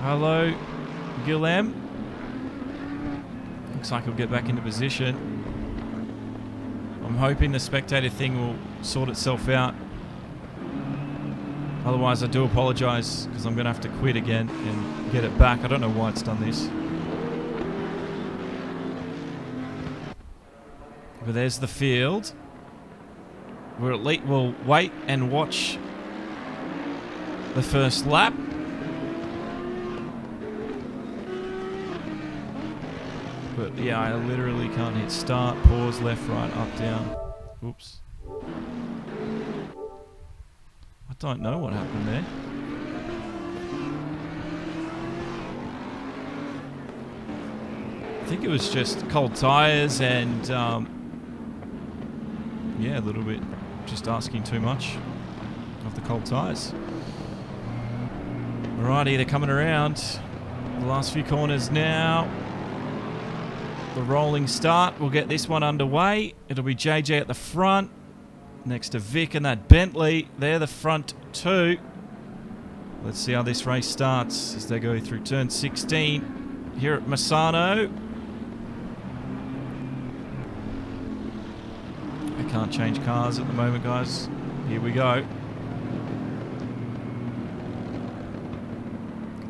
Hello, Guillem. Looks like he'll get back into position. I'm hoping the spectator thing will sort itself out. Otherwise, I do apologise because I'm going to have to quit again and get it back. I don't know why it's done this. But there's the field. We'll wait and watch the first lap. But yeah, I literally can't hit start, pause, left, right, up, down. Oops. I don't know what happened there. I think it was just cold tyres and yeah, a little bit just asking too much of the cold tyres. Alrighty, they're coming around. The last few corners now. The rolling start. We'll get this one underway. It'll be JJ at the front. Next to Vic and that Bentley. They're the front two. Let's see how this race starts as they go through turn 16 here at Misano. I can't change cars at the moment, guys. Here we go.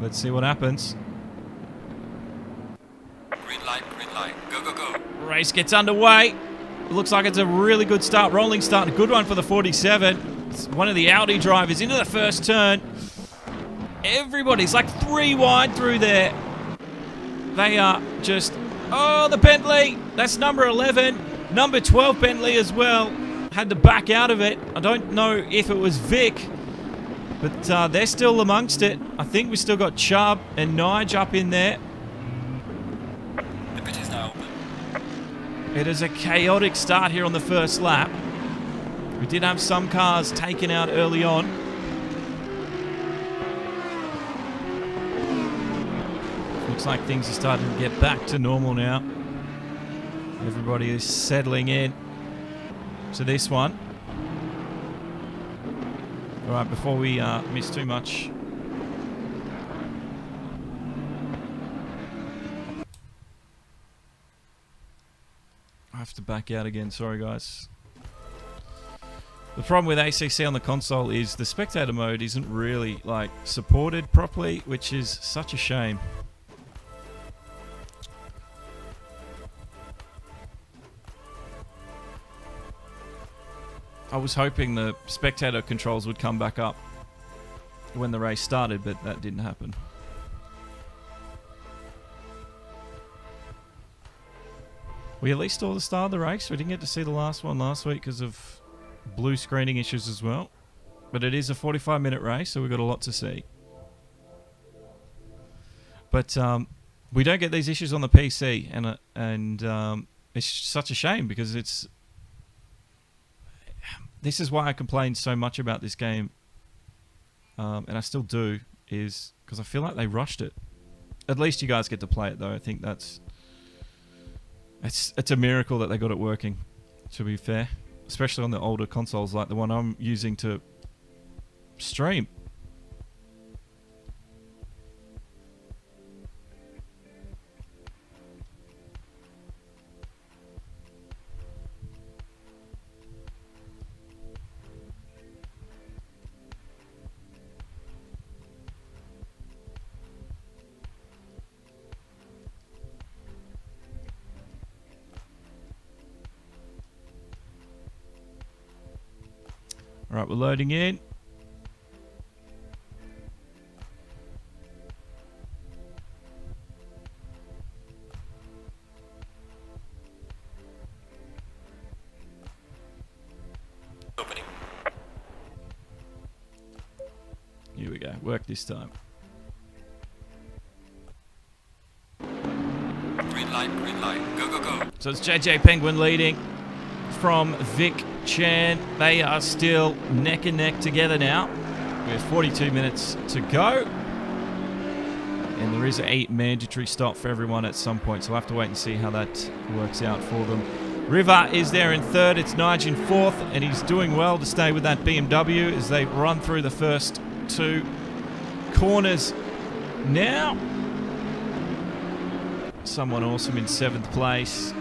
Let's see what happens. Green light, go, go, go. Race gets underway. It looks like it's a really good start, rolling start, a good one for the 47. It's one of the Audi drivers into the first turn. Everybody's like 3 wide through there. They are just, oh, the Bentley, that's number 11. Number 12 Bentley as well. Had to back out of it. I don't know if it was Vic, but they're still amongst it. I think we still got Chubb and Nige up in there. The pit is now open. It is a chaotic start here on the first lap. We did have some cars taken out early on. Looks like things are starting to get back to normal now. Everybody is settling in to this one. Alright, before we miss too much. I have to back out again, sorry guys. The problem with ACC on the console is the spectator mode isn't really like supported properly, which is such a shame. I was hoping the spectator controls would come back up when the race started, but that didn't happen. We at least saw the start of the race. We didn't get to see the last one last week because of blue screening issues as well. But it is a 45-minute race, so we've got a lot to see. But we don't get these issues on the PC, and it's such a shame because it's... This is why I complained so much about this game, and I still do, is because I feel like they rushed it. At least you guys get to play it, though. I think that's... It's a miracle that they got it working, to be fair. Especially on the older consoles like the one I'm using to stream. Alright, we're loading in. Here we go. Work this time. Green light. Go, go, go. So it's JJ Penguin leading from Vic Chan. They are still neck and neck together now. We have 42 minutes to go. And there is a mandatory stop for everyone at some point, so we'll have to wait and see how that works out for them. River is there in third. It's Nige in fourth, and he's doing well to stay with that BMW as they run through the first two corners now. Someone awesome in seventh place.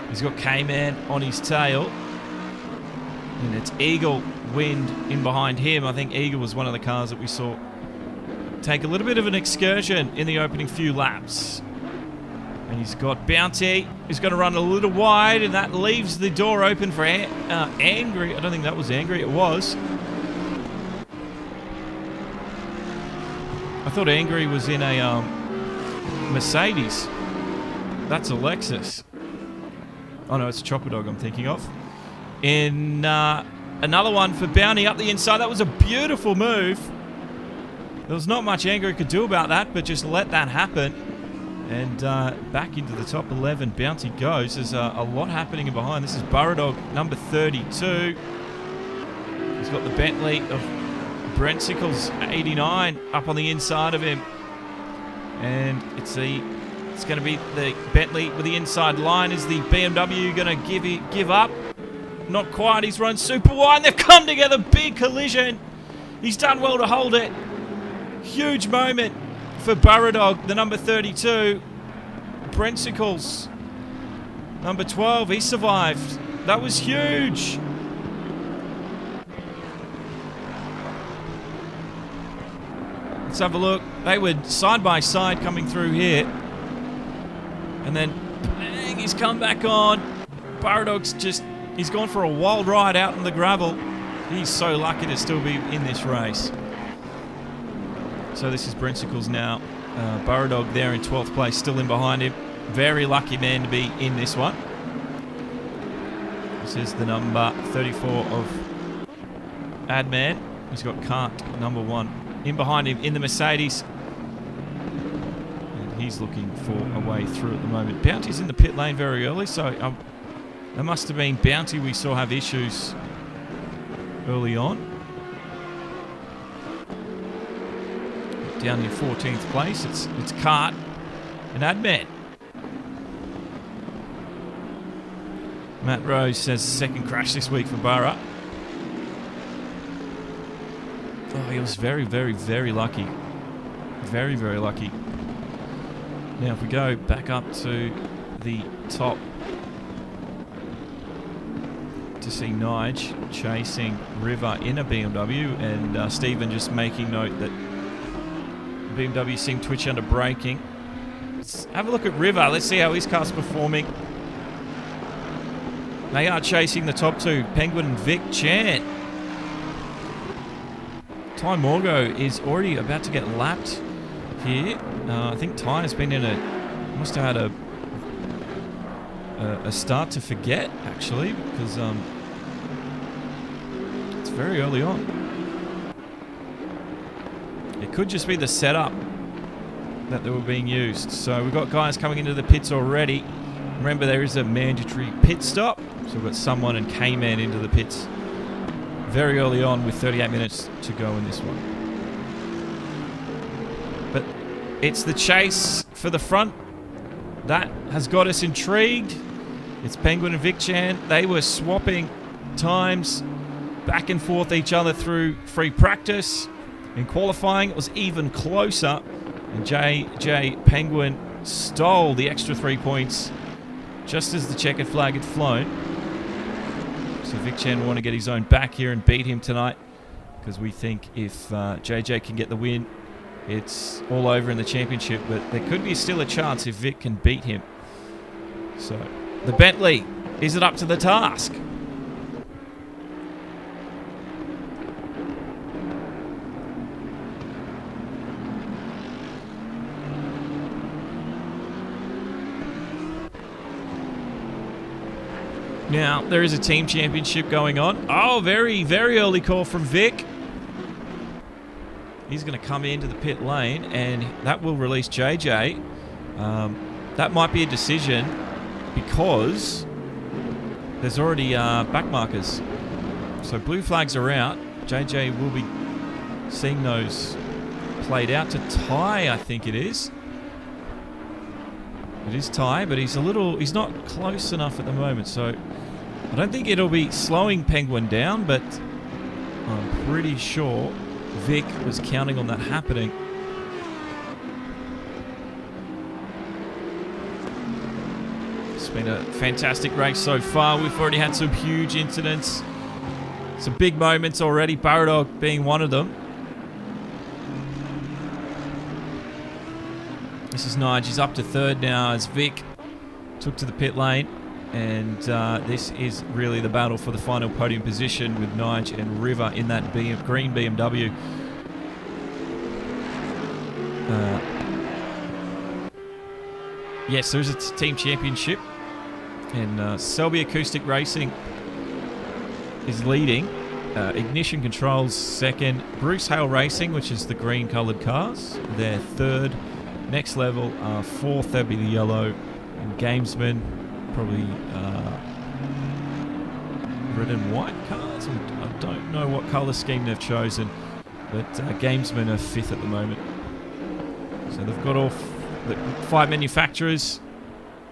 He's got K-Man on his tail. And it's Eagle Wind in behind him. I think Eagle was one of the cars that we saw take a little bit of an excursion in the opening few laps. And he's got Bounty. He's going to run a little wide, and that leaves the door open for Angry. I don't think that was Angry. It was. I thought Angry was in a Mercedes. That's a Lexus. Oh no, it's a Chopper Dog I'm thinking of. In another one for Bounty up the inside. That was a beautiful move. There was not much Angry could do about that, but just let that happen. And back into the top 11, Bounty goes. There's a lot happening in behind. This is Burradog, number 32. He's got the Bentley of Brent Sickles, 89, up on the inside of him. And it's going to be the Bentley with the inside line. Is the BMW going to give up? Not quite. He's run super wide. They've come together. Big collision. He's done well to hold it. Huge moment for Burradog, the number 32. Brent Sickles, number 12. He survived. That was huge. Let's have a look. They were side by side coming through here. And then, bang, he's come back on. Burradog's he's gone for a wild ride out in the gravel. He's so lucky to still be in this race. So this is Brent Sickles now. Burradog there in 12th place, still in behind him. Very lucky man to be in this one. This is the number 34 of Adman. He's got Kart, number 1, in behind him in the Mercedes. And he's looking for a way through at the moment. Bounty's in the pit lane very early, so that must have been Bounty we saw have issues early on. Down in 14th place, it's Kart and Adman. Matt Rose says second crash this week for Burra. Oh, he was very, very, very lucky. Very, very lucky. Now, if we go back up to the top to see Nige chasing River in a BMW, and Stephen just making note that BMW seemed twitchy under braking. Let's have a look at River. Let's see how his car's performing. They are chasing the top two, Penguin and Vic Chan. Ty Morgo is already about to get lapped here. I think Ty has been in must have had a start to forget, actually, because it's very early on. It could just be the setup that they were being used. So we've got guys coming into the pits already. Remember, there is a mandatory pit stop. So we've got someone and K-Man into the pits very early on with 38 minutes to go in this one. But it's the chase for the front that has got us intrigued. It's Penguin and Vic Chan. They were swapping times back and forth each other through free practice. In qualifying, it was even closer. And JJ Penguin stole the extra 3 points just as the checkered flag had flown. So Vic Chan will want to get his own back here and beat him tonight, because we think if JJ can get the win, it's all over in the championship. But there could be still a chance if Vic can beat him. So the Bentley, is it up to the task? Now, there is a team championship going on. Oh, very, very early call from Vic. He's going to come into the pit lane, and that will release JJ. That might be a decision because there's already back markers. So blue flags are out. JJ will be seeing those played out to tie, I think it is. It is tie, but he's not close enough at the moment, so I don't think it'll be slowing Penguin down, but I'm pretty sure Vic was counting on that happening. It's been a fantastic race so far. We've already had some huge incidents, some big moments already, Baradog being one of them. This is Nige. He's up to third now as Vic took to the pit lane. And this is really the battle for the final podium position with Nige and River in that green BMW. Yes, there's a team championship. And Selby Acoustic Racing is leading. Ignition Controls second. Bruce Hale Racing, which is the green coloured cars, they're third. Next level, fourth, that'd be the yellow. And Gamesman, probably red and white cars. I don't know what colour scheme they've chosen, but Gamesman are fifth at the moment. So they've got all the 5 manufacturers: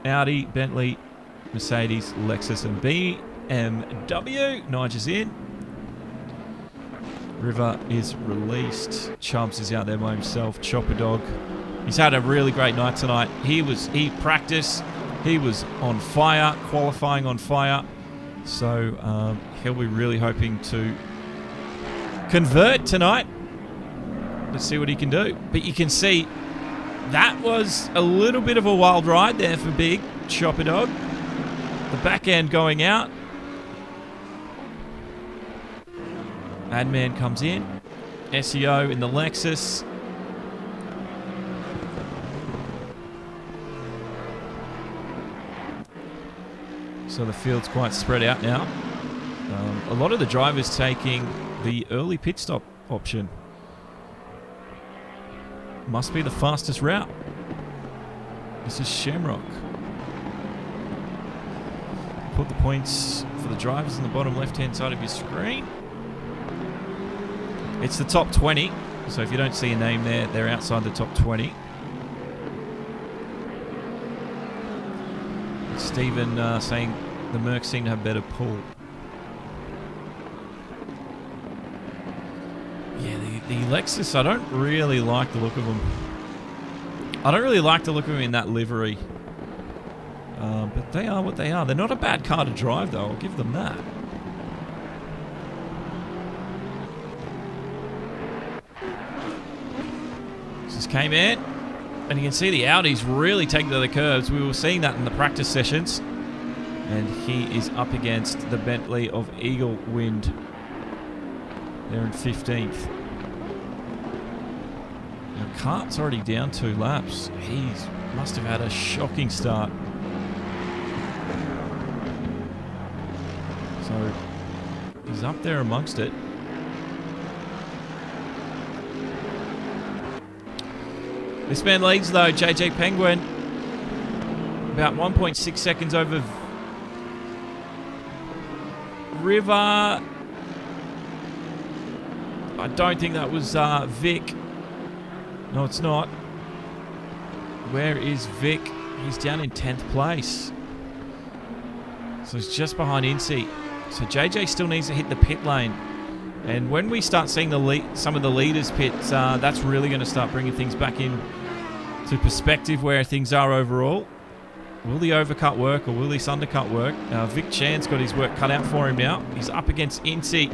Audi, Bentley, Mercedes, Lexus and BMW. Nigel's in. River is released. Chumps is out there by himself. Chopper Dog. He's had a really great night tonight. He practiced. He was on fire, qualifying on fire. So he'll be really hoping to convert tonight. Let's see what he can do. But you can see that was a little bit of a wild ride there for Big Chopper Dog. The back end going out. Adman comes in. SEO in the Lexus. So the field's quite spread out now. A lot of the drivers taking the early pit stop option. Must be the fastest route. This is Shamrock. Put the points for the drivers on the bottom left-hand side of your screen. It's the top 20. So if you don't see a name there, they're outside the top 20. Stephen saying the Mercs seem to have better pull. Yeah, the Lexus, I don't really like the look of them. I don't really like the look of them in that livery. But they are what they are. They're not a bad car to drive, though. I'll give them that. This is K-Man. And you can see the Audi's really taking to the curves. We were seeing that in the practice sessions. And he is up against the Bentley of Eagle Wind. They're in 15th. Now, Cart's already down 2 laps. He must have had a shocking start. So he's up there amongst it. This man leads though, JJ Penguin. About 1.6 seconds over River. I don't think that was Vic. No, it's not. Where is Vic? He's down in 10th place. So he's just behind Incy. So JJ still needs to hit the pit lane. And when we start seeing some of the leaders pit, that's really going to start bringing things back in to perspective where things are overall. Will the overcut work or will this undercut work? Vic Chan's got his work cut out for him now. He's up against Incy.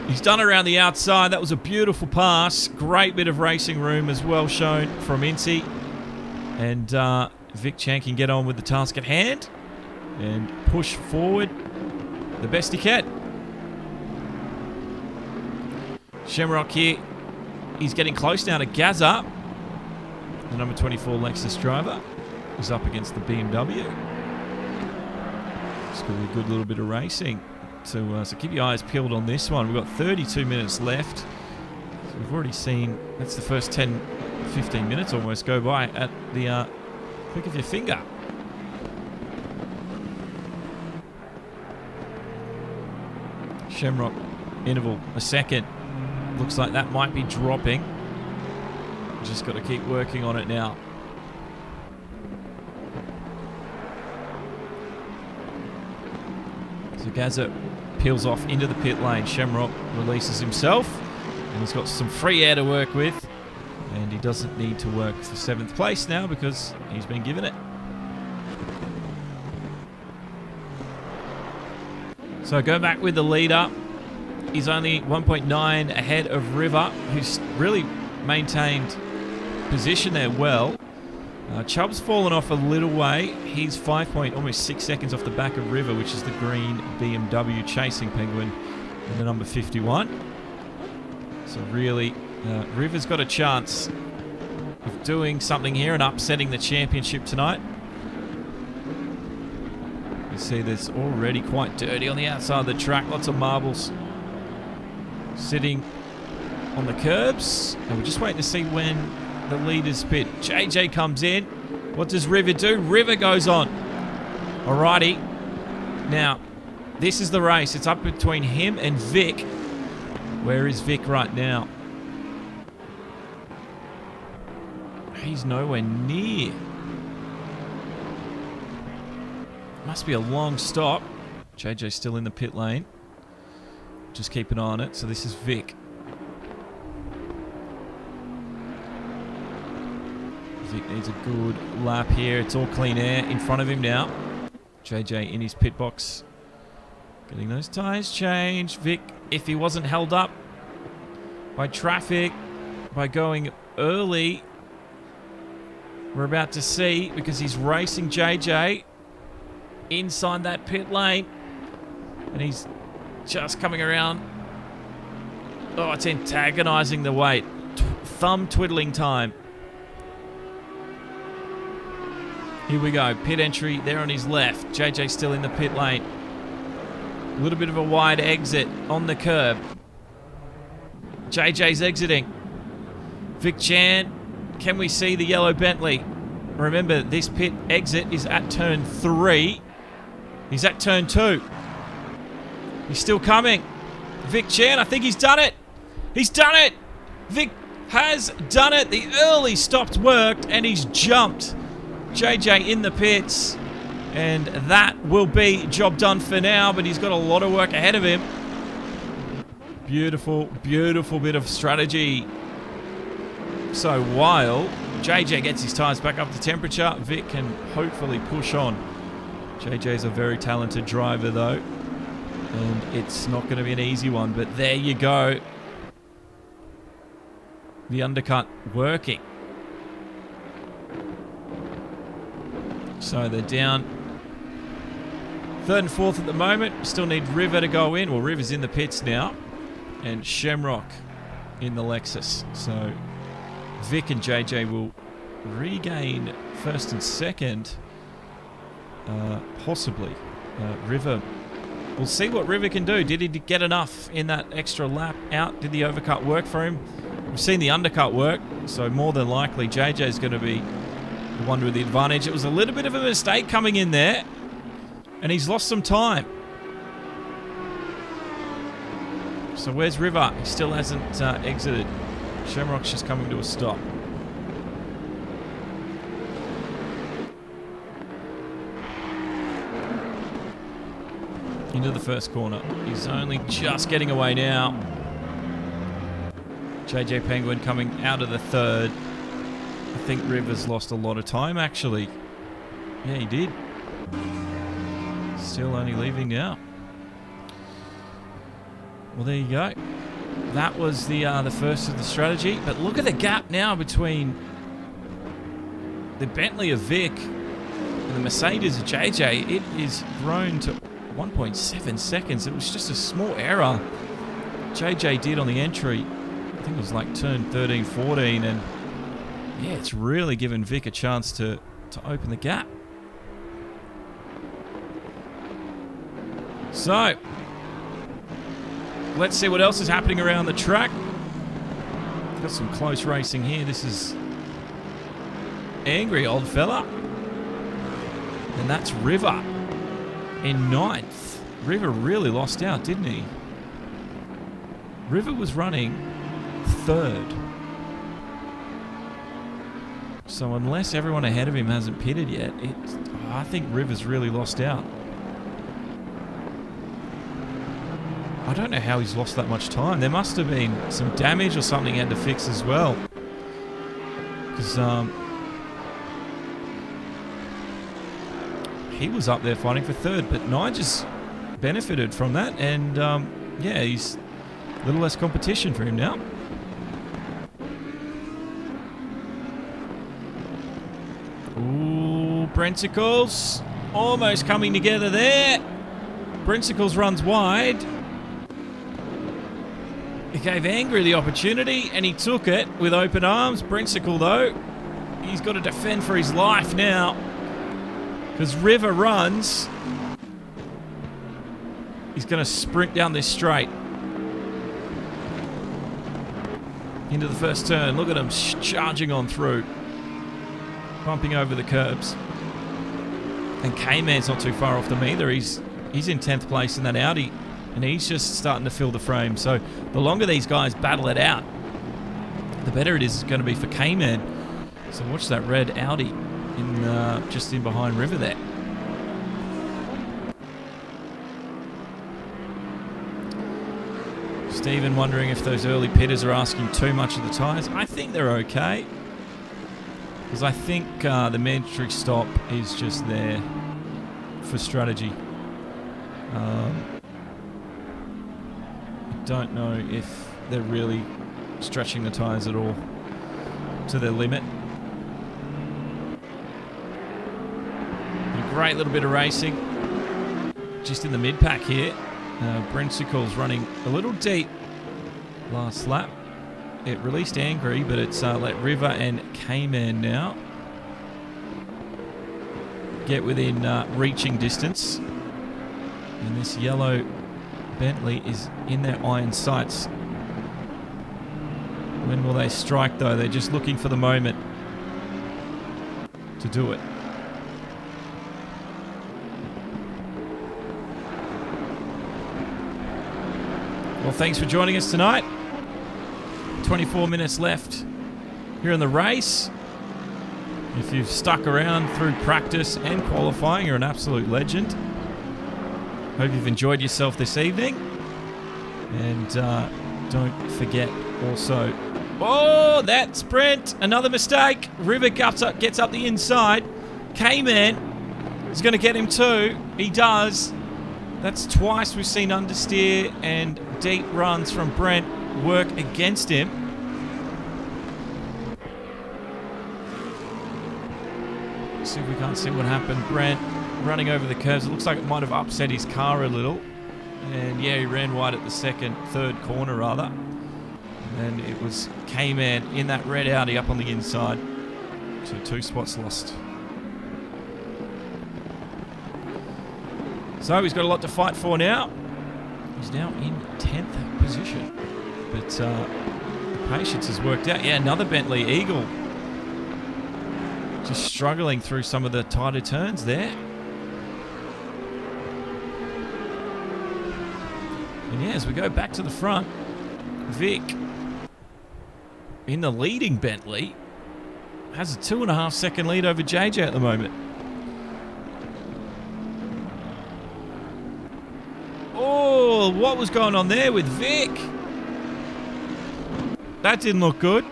He's done around the outside. That was a beautiful pass. Great bit of racing room as well shown from Incy. And Vic Chan can get on with the task at hand and push forward the best he can. Shamrock here. He's getting close now to Gazza. The number 24 Lexus driver is up against the BMW. It's going to be a good little bit of racing. So keep your eyes peeled on this one. We've got 32 minutes left. So we've already seen, that's the first 10, 15 minutes almost go by at the click of your finger. Shamrock interval a second. Looks like that might be dropping. Just got to keep working on it now. So Gazza peels off into the pit lane. Shamrock releases himself, and he's got some free air to work with, and he doesn't need to work for 7th place now because he's been given it. So go back with the leader. He's only 1.9 ahead of River, who's really maintained position there well. Chubb's fallen off a little way. He's almost 6 seconds off the back of River, which is the green BMW chasing Penguin in the number 51. So really, River's got a chance of doing something here and upsetting the championship tonight. You see there's already quite dirty on the outside of the track. Lots of marbles sitting on the curbs. And we're just waiting to see when the leaders pit. JJ comes in. What does River do? River goes on. Alrighty. Now, this is the race. It's up between him and Vic. Where is Vic right now? He's nowhere near. Must be a long stop. JJ's still in the pit lane. Just keep an eye on it. So this is Vic. Vic needs a good lap here. It's all clean air in front of him now. JJ in his pit box. Getting those tyres changed. Vic, if he wasn't held up by traffic, by going early, we're about to see, because he's racing JJ inside that pit lane. And he's just coming around. Oh, it's antagonizing the weight. Thumb twiddling time. Here we go. Pit entry there on his left. JJ still in the pit lane. A little bit of a wide exit on the curb. JJ's exiting. Vic Chan, can we see the yellow Bentley? Remember, this pit exit is at turn 3. He's at turn 2. He's still coming. Vic Chan, I think he's done it. He's done it. Vic has done it. The early stopped worked, and he's jumped JJ in the pits. And that will be job done for now, but he's got a lot of work ahead of him. Beautiful, beautiful bit of strategy. So while JJ gets his tyres back up to temperature, Vic can hopefully push on. JJ's a very talented driver though, and it's not going to be an easy one, but there you go. The undercut working. So they're down 3rd and 4th at the moment. Still need River to go in. Well, River's in the pits now. And Shamrock in the Lexus. So Vic and JJ will regain 1st and 2nd. Possibly. River. We'll see what River can do. Did he get enough in that extra lap out? Did the overcut work for him? We've seen the undercut work. So more than likely JJ's going to be the one with the advantage. It was a little bit of a mistake coming in there. And he's lost some time. So where's River? He still hasn't exited. Shamrock's just coming to a stop. Into the first corner. He's only just getting away now. JJ Penguin coming out of the 3rd. I think River's lost a lot of time actually. Yeah, he did. Still only leaving now. Well, there you go. That was the first of the strategy. But look at the gap now between the Bentley of Vic and the Mercedes of JJ. It is grown to 1.7 seconds. It was just a small error JJ did on the entry. I think it was like turn 13, 14. And yeah, it's really given Vic a chance to open the gap. So let's see what else is happening around the track. got some close racing here. This is angry old fella. And that's River in 9th. River really lost out, didn't he? River was running 3rd. So unless everyone ahead of him hasn't pitted yet, I think River's really lost out. I don't know how he's lost that much time. There must have been some damage or something he had to fix as well. Because he was up there fighting for 3rd, but Nigel's benefited from that. And yeah, he's a little less competition for him now. Ooh, Brensicles almost coming together there. Brensicles runs wide. He gave Angry the opportunity, and he took it with open arms. Brensicle, though, he's got to defend for his life now. Because River runs. He's going to sprint down this straight. Into the first turn. Look at him charging on through. Bumping over the curbs. And K-Man's not too far off them either. He's in 10th place in that Audi. And he's just starting to fill the frame. So the longer these guys battle it out, the better it is going to be for K-Man. So watch that red Audi in just in behind River there. Stephen wondering if those early pitters are asking too much of the tyres. I think they're okay. Because I think the mandatory stop is just there for strategy. Don't know if they're really stretching the tyres at all to their limit. A great little bit of racing just in the mid-pack here. Brensicle's running a little deep last lap. It released Angry, but it's let River and K-Man now get within reaching distance. And this yellow Bentley is in their iron sights. When will they strike, though? They're just looking for the moment to do it. Well, thanks for joining us tonight. 24 minutes left here in the race. If you've stuck around through practice and qualifying, you're an absolute legend. Hope you've enjoyed yourself this evening. And don't forget also... Oh, that sprint! Another mistake. River gets up the inside. K-Man is going to get him too. He does. That's twice we've seen understeer and deep runs from Brent work against him. Let's see if we can't see what happened. Brent running over the curves. It looks like it might have upset his car a little. And yeah, he ran wide at the third corner rather. And it was K-Man in that red Audi up on the inside. So 2 spots lost. So he's got a lot to fight for now. He's now in 10th position. But the patience has worked out. Yeah, another Bentley Eagle. Just struggling through some of the tighter turns there. And yeah, as we go back to the front, Vic, in the leading Bentley, has a 2.5 second lead over JJ at the moment. Oh, what was going on there with Vic? That didn't look good.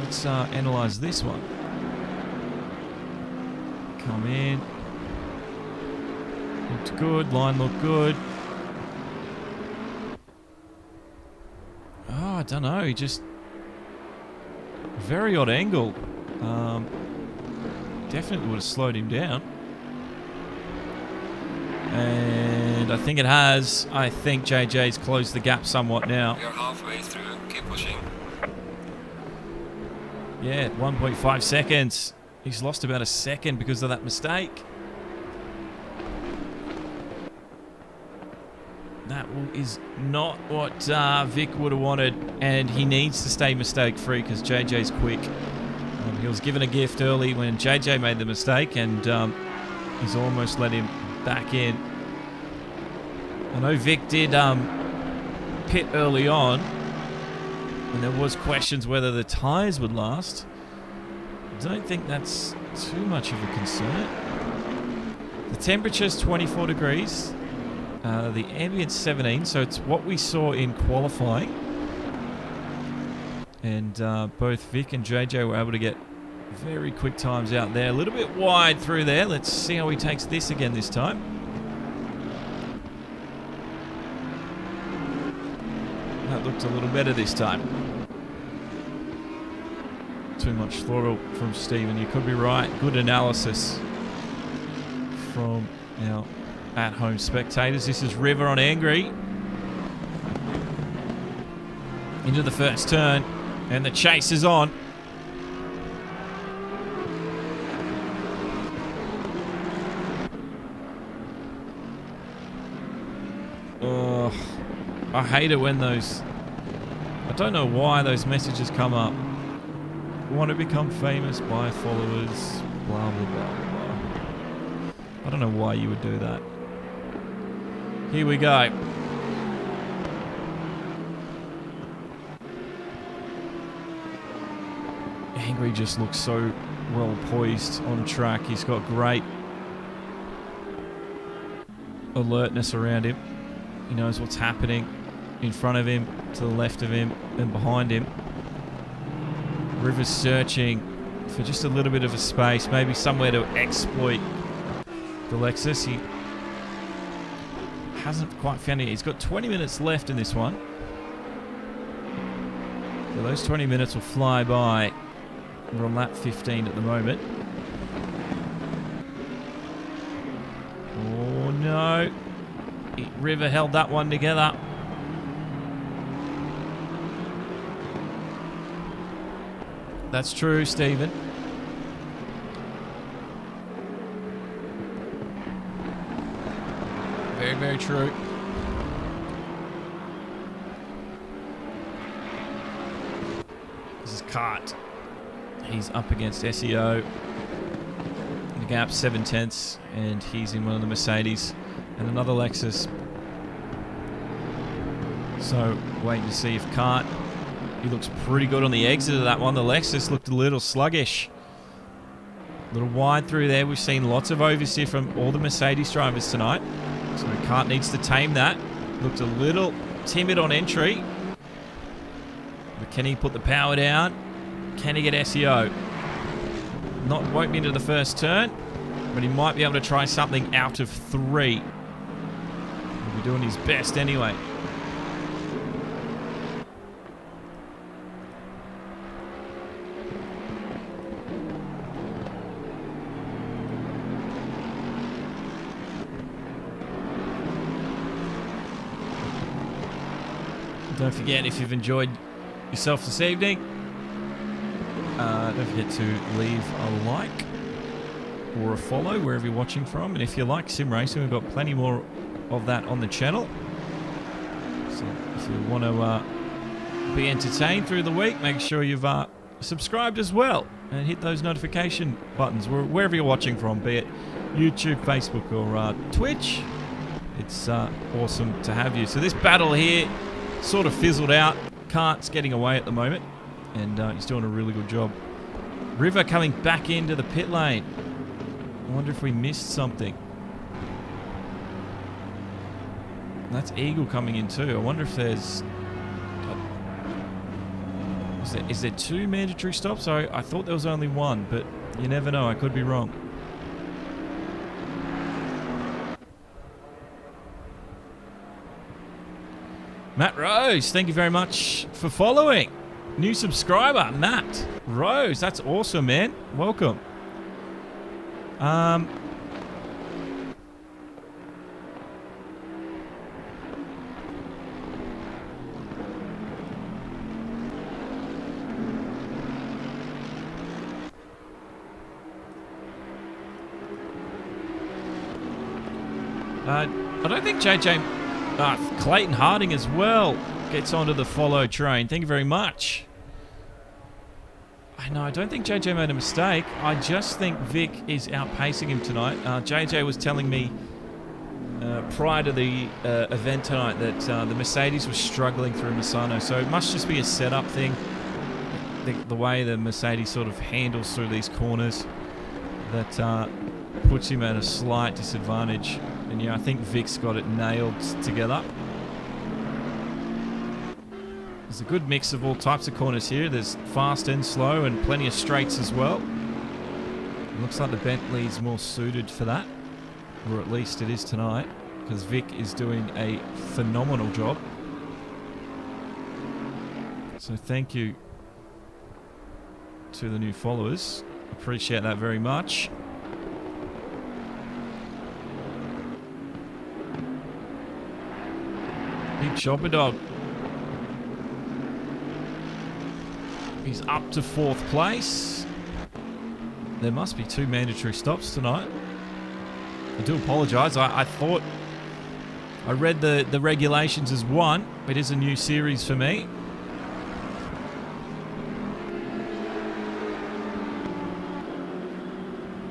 Let's analyze this one. Come in. Looked good. Line looked good. Oh, I don't know. He just... Very odd angle. Definitely would have slowed him down. And I think it has. I think JJ's closed the gap somewhat now. You're halfway through. Keep pushing. Yeah, 1.5 seconds. He's lost about a second because of that mistake. That is not what Vic would have wanted, and he needs to stay mistake-free because JJ's quick. He was given a gift early when JJ made the mistake, and he's almost let him back in. I know Vic did pit early on, and there was questions whether the tyres would last. I don't think that's too much of a concern. The temperature's 24 degrees. The ambient's 17, so it's what we saw in qualifying. And both Vic and JJ were able to get very quick times out there. A little bit wide through there. Let's see how he takes this again this time. That looked a little better this time. Too much throttle from Stephen. You could be right. Good analysis from our at-home spectators. This is River on Angry. Into the first turn, and the chase is on. Oh, I hate it when those... I don't know why those messages come up. Want to become famous, buy followers, blah, blah, blah, blah. I don't know why you would do that. Here we go. Angry just looks so well poised on track. He's got great alertness around him. He knows what's happening in front of him, to the left of him, and behind him. River's searching for just a little bit of a space, maybe somewhere to exploit the Lexus. He hasn't quite found it. He's got 20 minutes left in this one. So those 20 minutes will fly by. We're on lap 15 at the moment. Oh no. River held that one together. That's true, Stephen. Very, very true. This is Kart. He's up against SEO. The gap's 7/10, and he's in one of the Mercedes and another Lexus. So, waiting to see if Kart... He looks pretty good on the exit of that one. The Lexus looked a little sluggish. A little wide through there. We've seen lots of oversteer from all the Mercedes drivers tonight. So Kart needs to tame that. Looked a little timid on entry. But can he put the power down? Can he get SEO? Won't be into the first turn, but he might be able to try something out of 3. He'll be doing his best anyway. Don't forget, if you've enjoyed yourself this evening, don't forget to leave a like or a follow wherever you're watching from. And if you like sim racing, we've got plenty more of that on the channel. So if you want to be entertained through the week, make sure you've subscribed as well and hit those notification buttons wherever you're watching from, be it YouTube, Facebook, or Twitch. It's awesome to have you. So this battle here sort of fizzled out. Kart's getting away at the moment, and he's doing a really good job. River coming back into the pit lane. I wonder if we missed something. That's Eagle coming in too. I wonder if there's... Is there 2 mandatory stops? I thought there was only 1, but you never know. I could be wrong. Matt Rose, thank you very much for following. New subscriber, Matt Rose. That's awesome, man. Welcome. I don't think JJ Clayton Harding as well gets onto the follow train. Thank you very much. I don't think JJ made a mistake. I just think Vic is outpacing him tonight. JJ was telling me prior to the event tonight that the Mercedes was struggling through Misano, so it must just be a setup thing. The way the Mercedes sort of handles through these corners that puts him at a slight disadvantage. And yeah, I think Vic's got it nailed together. There's a good mix of all types of corners here. There's fast and slow and plenty of straights as well. It looks like the Bentley's more suited for that, or at least it is tonight, because Vic is doing a phenomenal job. So thank you to the new followers. Appreciate that very much. Big Chopper Dog. He's up to 4th place. There must be 2 mandatory stops tonight. I do apologise. I thought I read the regulations as 1. It is a new series for me.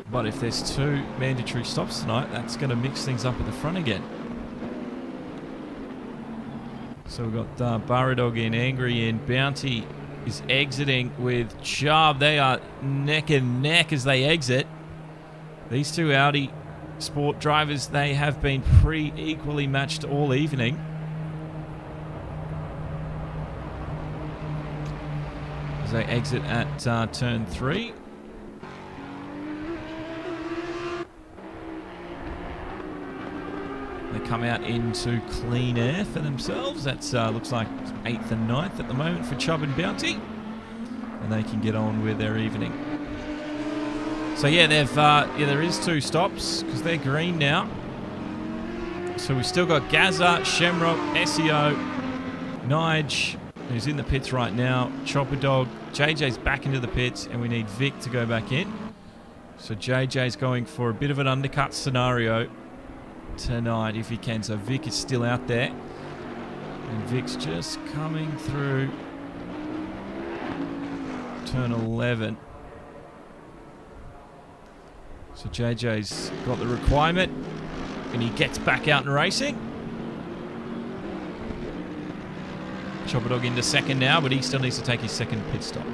But if there's 2 mandatory stops tonight, that's going to mix things up at the front again. So we've got Barradog in, Angry in, Bounty is exiting with Chubb. They are neck and neck as they exit. These 2 Audi Sport drivers, they have been pretty equally matched all evening. As they exit at turn 3. They come out into clean air for themselves. That's looks like 8th and 9th at the moment for Chubb and Bounty. And they can get on with their evening. So yeah, there is 2 stops because they're green now. So we've still got Gaza, Shamrock, SEO, Nige, who's in the pits right now, Chopper Dog, JJ's back into the pits, and we need Vic to go back in. So JJ's going for a bit of an undercut scenario tonight if he can. So Vic is still out there. And Vic's just coming through turn 11. So JJ's got the requirement and he gets back out and racing. Chopper Dog into second now, but he still needs to take his second pit stop.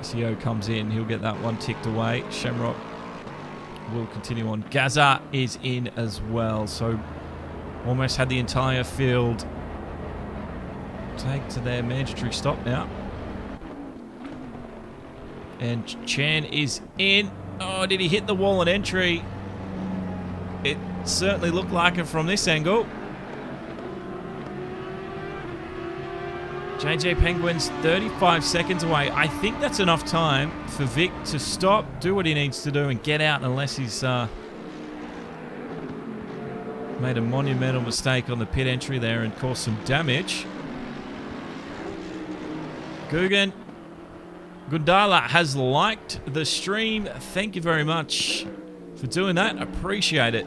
SEO comes in, he'll get that one ticked away. Shamrock will continue on. Gaza is in as well, so almost had the entire field take to their mandatory stop now. And Chan is in. Oh, did he hit the wall on entry? It certainly looked like it from this angle. JJ Penguin's 35 seconds away. I think that's enough time for Vic to stop, do what he needs to do, and get out unless he's made a monumental mistake on the pit entry there and caused some damage. Gundala has liked the stream. Thank you very much for doing that. Appreciate it.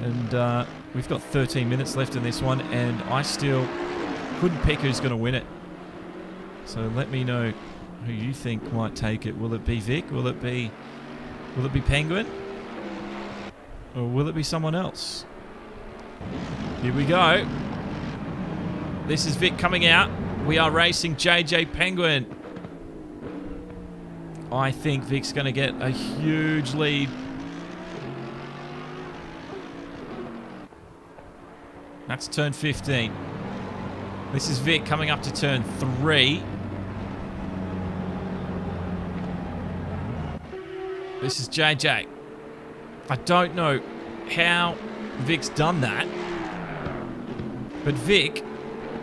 And we've got 13 minutes left in this one, and I still couldn't pick who's going to win it. So let me know who you think might take it. Will it be Vic? Will it be Penguin? Or will it be someone else? Here we go. This is Vic coming out. We are racing JJ Penguin. I think Vic's going to get a huge lead. That's turn 15. This is Vic coming up to turn 3. This is JJ. I don't know how Vic's done that, but Vic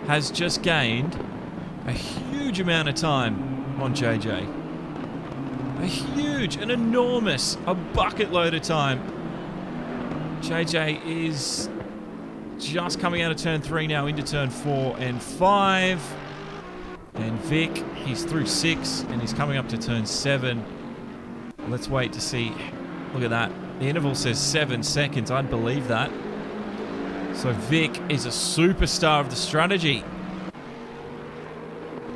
has just gained a huge amount of time on JJ. An enormous, a bucket load of time. JJ is just coming out of turn 3 now into turn 4 and 5. And Vic, he's through 6 and he's coming up to turn 7. Let's wait to see. Look at that. The interval says 7 seconds. I'd believe that. So Vic is a superstar of the strategy.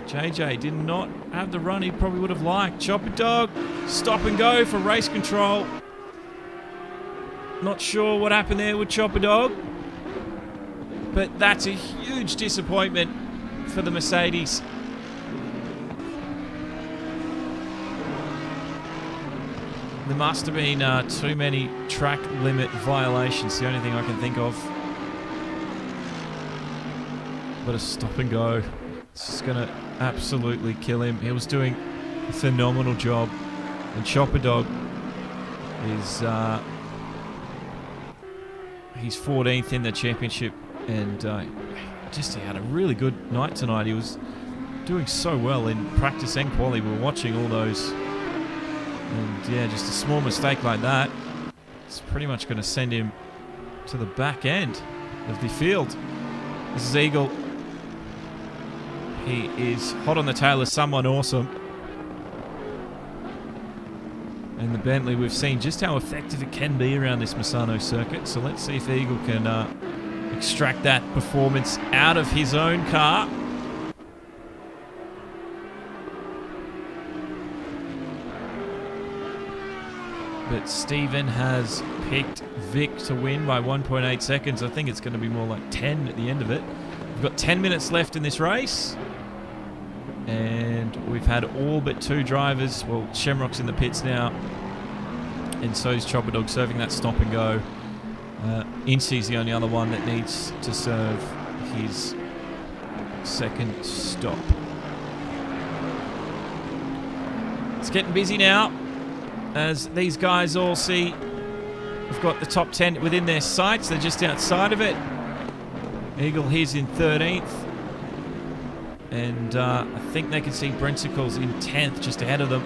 JJ did not have the run he probably would have liked. Chopper Dog, stop and go for race control. Not sure what happened there with Chopper Dog, but that's a huge disappointment for the Mercedes. There must have been too many track limit violations, the only thing I can think of. But a stop and go. It's just going to absolutely kill him. He was doing a phenomenal job. And Chopper Dog is... he's 14th in the championship. And he had a really good night tonight. He was doing so well in practice and quali. We were watching all those. And yeah, just a small mistake like that, it's pretty much going to send him to the back end of the field. This is Eagle. He is hot on the tail of someone awesome. And the Bentley, we've seen just how effective it can be around this Misano circuit. So let's see if Eagle can extract that performance out of his own car. But Steven has picked Vic to win by 1.8 seconds. I think it's going to be more like 10 at the end of it. We've got 10 minutes left in this race. And we've had all but 2 drivers. Well, Shamrock's in the pits now. And so is Chopper Dog serving that stop and go. Incy's the only other one that needs to serve his second stop. It's getting busy now, as these guys all see we've got the top 10 within their sights. They're just outside of it. Eagle here's in 13th. And I think they can see Brensicles in 10th, just ahead of them.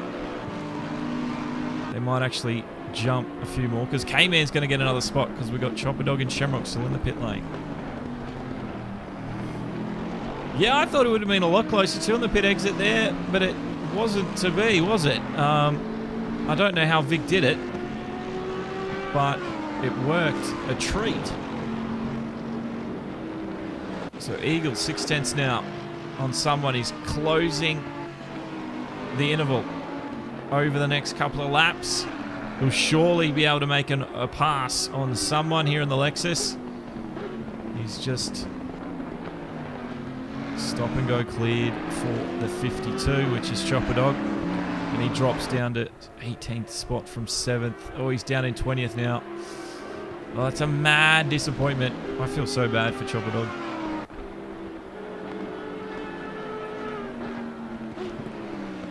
They might actually jump a few more, because K-Man's going to get another spot, because we've got Chopper Dog and Shamrock still in the pit lane. Yeah, I thought it would have been a lot closer to on the pit exit there, but it wasn't to be, was it? I don't know how Vic did it, but it worked a treat. So Eagle 6/10 now on someone. He's closing the interval over the next couple of laps. He'll surely be able to make a pass on someone here in the Lexus. He's just stop and go cleared for the 52, which is Chopper Dog. And he drops down to 18th spot from 7th. Oh, he's down in 20th now. Oh, that's a mad disappointment. I feel so bad for Chopper Dog.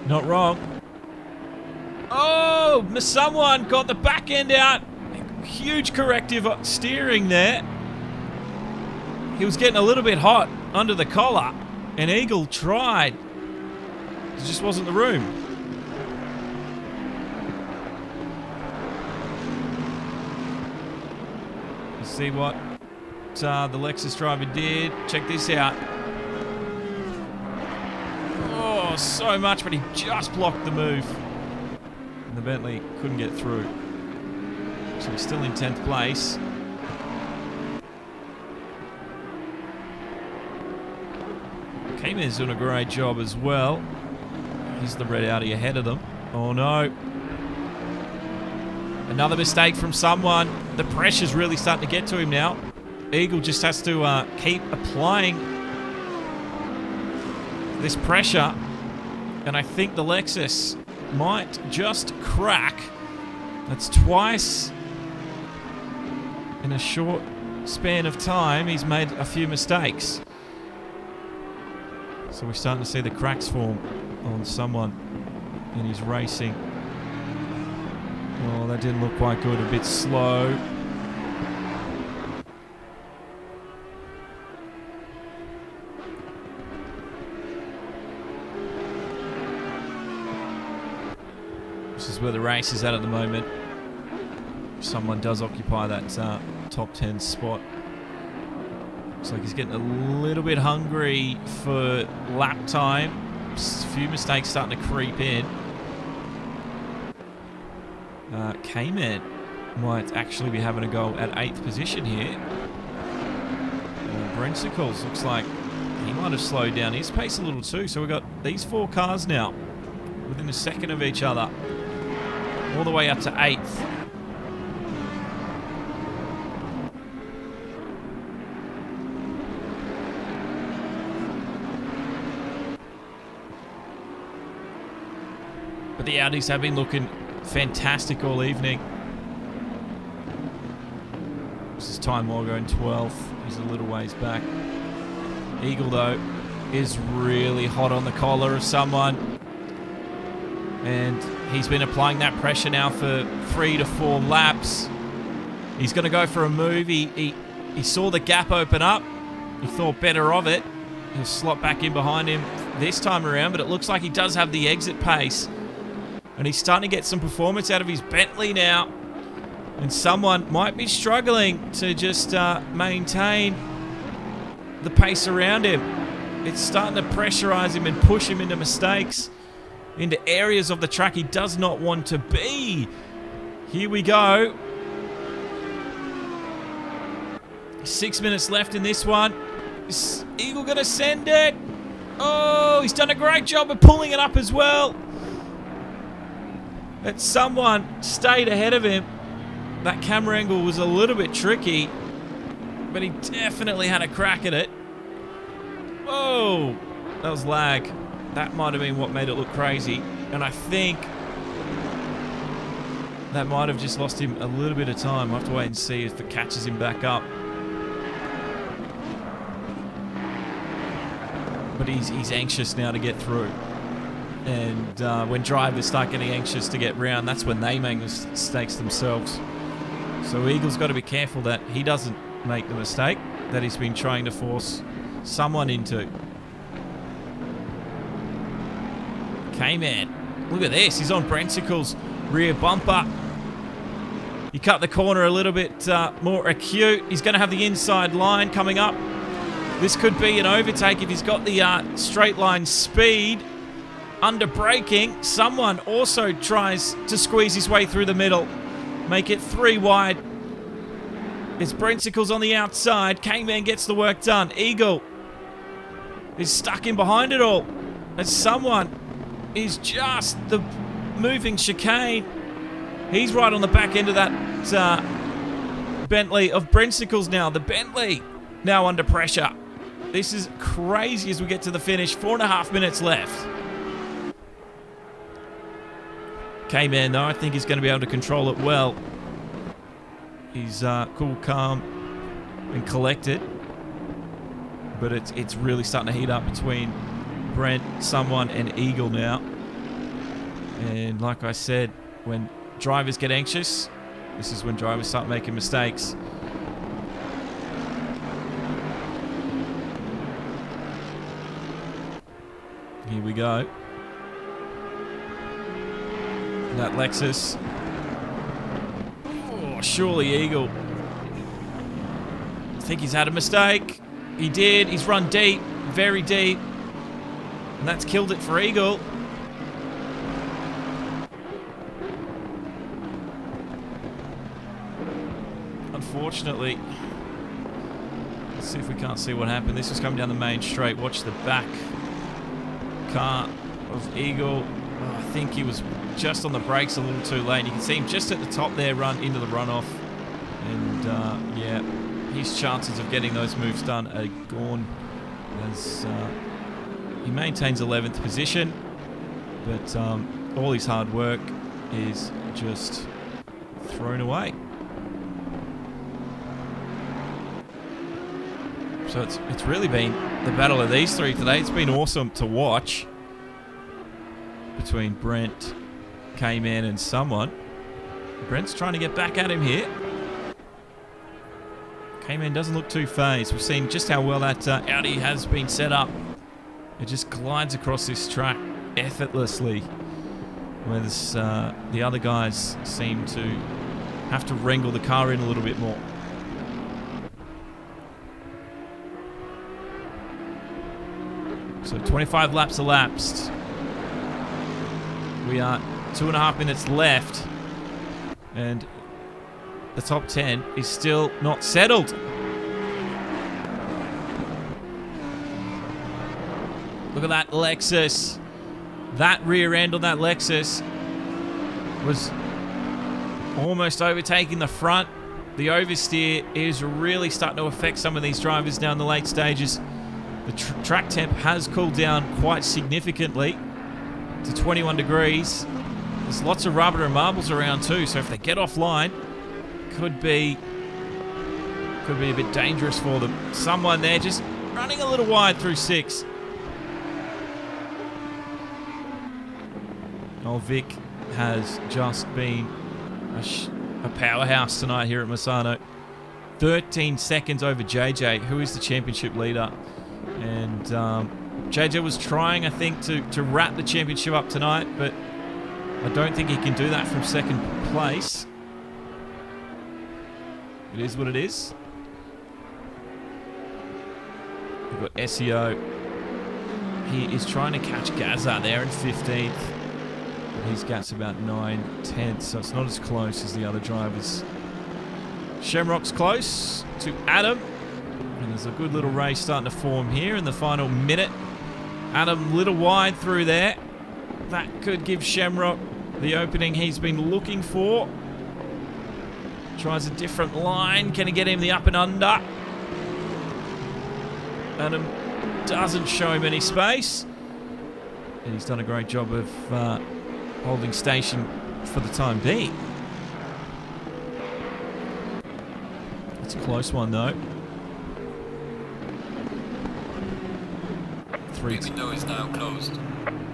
Not wrong. Oh, someone got the back end out. Huge corrective steering there. He was getting a little bit hot under the collar, and Eagle tried. It just wasn't the room. Let's see what the Lexus driver did. Check this out. Oh, so much, but he just blocked the move. And the Bentley couldn't get through. So he's still in 10th place. K-Man's doing a great job as well. Here's the red Audi ahead of them. Oh no. Another mistake from someone. The pressure's really starting to get to him now. Eagle just has to keep applying this pressure. And I think the Lexus might just crack. That's twice in a short span of time. He's made a few mistakes. So we're starting to see the cracks form on someone in his racing. Oh, that didn't look quite good. A bit slow. This is where the race is at the moment. Someone does occupy that top 10 spot. Looks like he's getting a little bit hungry for lap time. A few mistakes starting to creep in. K-Man might actually be having a go at 8th position here. Brensicles looks like he might have slowed down his pace a little too. So we've got these 4 cars now within a second of each other, all the way up to 8th. But the Audis have been looking fantastic all evening. This is Ty Morgo in 12th. He's a little ways back. Eagle, though, is really hot on the collar of someone. And he's been applying that pressure now for 3 to 4 laps. He's going to go for a move. He saw the gap open up. He thought better of it. He'll slot back in behind him this time around, but it looks like he does have the exit pace. And he's starting to get some performance out of his Bentley now. And someone might be struggling to just maintain the pace around him. It's starting to pressurize him and push him into mistakes, into areas of the track he does not want to be. Here we go. 6 minutes left in this one. Is Eagle going to send it? Oh, he's done a great job of pulling it up as well. But someone stayed ahead of him. That camera angle was a little bit tricky, but he definitely had a crack at it. Whoa, that was lag. That might have been what made it look crazy. And I think that might have just lost him a little bit of time. We'll have to wait and see if it catches him back up. But he's anxious now to get through. And when drivers start getting anxious to get round, that's when they make mistakes themselves. So Eagle's got to be careful that he doesn't make the mistake that he's been trying to force someone into. K-Man, look at this. He's on Brensicle's rear bumper. He cut the corner a little bit more acute. He's going to have the inside line coming up. This could be an overtake if he's got the straight line speed. Under braking, someone also tries to squeeze his way through the middle. Make it 3 wide. It's Brensicles on the outside. K-Man gets the work done. Eagle is stuck in behind it all. As someone is just the moving chicane. He's right on the back end of that Bentley of Brensicles now. The Bentley now under pressure. This is crazy as we get to the finish. 4.5 minutes left. K-Man, though, I think he's going to be able to control it well. He's cool, calm, and collected. But it's really starting to heat up between Brent, someone, and Eagle now. And like I said, when drivers get anxious, this is when drivers start making mistakes. Here we go. That Lexus. Oh, surely Eagle. I think he's had a mistake. He did. He's run deep, very deep. And that's killed it for Eagle. Unfortunately. Let's see if we can't see what happened. This was coming down the main straight. Watch the back car of Eagle. Oh, I think he was just on the brakes a little too late. You can see him just at the top there, run into the runoff. And yeah, his chances of getting those moves done are gone. As he maintains 11th position, but all his hard work is just thrown away. So it's really been the battle of these three today. It's been awesome to watch between Brent, K-Man, and someone. Brent's trying to get back at him here. K-Man doesn't look too phased. We've seen just how well that Audi has been set up. It just glides across this track effortlessly, whereas the other guys seem to have to wrangle the car in a little bit more. So 25 laps elapsed. We are 2.5 minutes left, and the top 10 is still not settled. Look at that Lexus. That rear end on that Lexus was almost overtaking the front. The oversteer is really starting to affect some of these drivers down the late stages. The track temp has cooled down quite significantly to 21 degrees. There's lots of rubber and marbles around too, so if they get offline, could be a bit dangerous for them. Someone there just running a little wide through 6. Oh, Vic has just been a powerhouse tonight here at Misano. 13 seconds over JJ, who is the championship leader. And JJ was trying, I think, to wrap the championship up tonight, but I don't think he can do that from second place. It is what it is. We've got SEO. He is trying to catch Gaza there in 15th. His gap's about 9/10, so it's not as close as the other drivers. Shamrock's close to Adam. And there's a good little race starting to form here in the final minute. Adam, little wide through there. That could give Shamrock the opening he's been looking for. Tries a different line. Can he get him the up and under? Adam doesn't show him any space. And he's done a great job of holding station for the time being. It's a close one though. The window is now closed.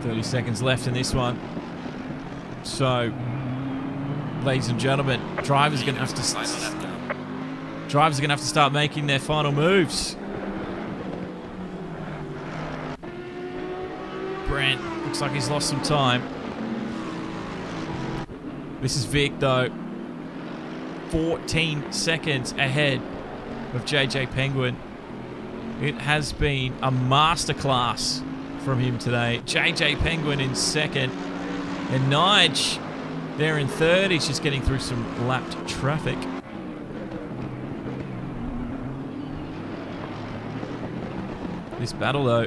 30 seconds left in this one. So, ladies and gentlemen, drivers are going to have to start making their final moves. Brent looks like he's lost some time. This is Vic though. 14 seconds ahead of JJ Penguin. It has been a masterclass from him today. JJ Penguin in second. And Nige there in third. He's just getting through some lapped traffic. This battle though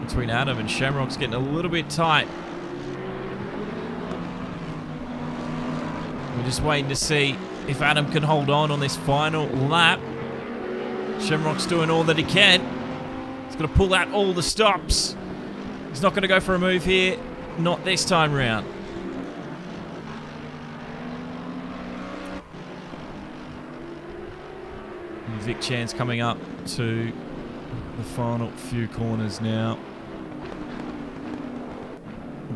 between Adam and Shamrock's getting a little bit tight. We're just waiting to see if Adam can hold on this final lap. Shamrock's doing all that he can. He's got to pull out all the stops. He's not going to go for a move here. Not this time round. And Vic Chan's coming up to the final few corners now.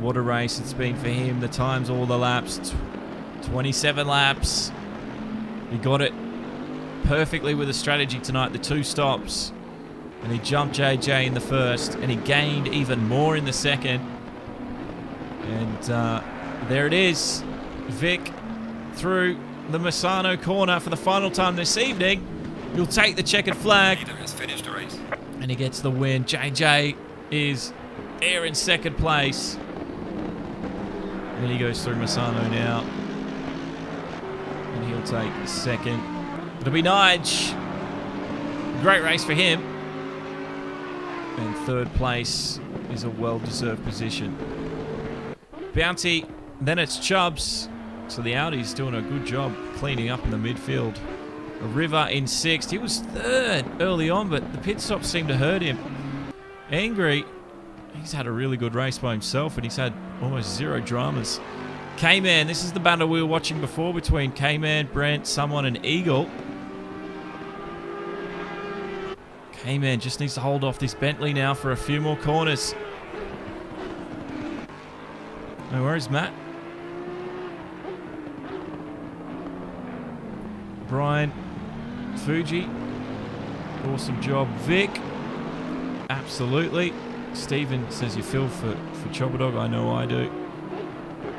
What a race it's been for him. The times, all the laps. 27 laps. He got it perfectly with a strategy tonight, the 2 stops. And he jumped JJ in the first, and he gained even more in the second. And there it is. Vic through the Misano corner for the final time this evening. He'll take the checkered flag. Leader has finished the race. And he gets the win. JJ is there in second place. And he goes through Misano now. And he'll take second. It'll be Nige. Great race for him. And third place is a well-deserved position. Bounty, then it's Chubbs. So the Audi's doing a good job cleaning up in the midfield. A River in 6th. He was 3rd early on, but the pit stops seemed to hurt him. Angry, he's had a really good race by himself, and he's had almost 0 dramas. K-Man, this is the battle we were watching before between K-Man, Brent, Someone, and Eagle. K-Man just needs to hold off this Bentley now for a few more corners. No worries, Matt. Brian, Fuji, awesome job. Vic, absolutely. Stephen says you feel for Chopperdog. I know I do.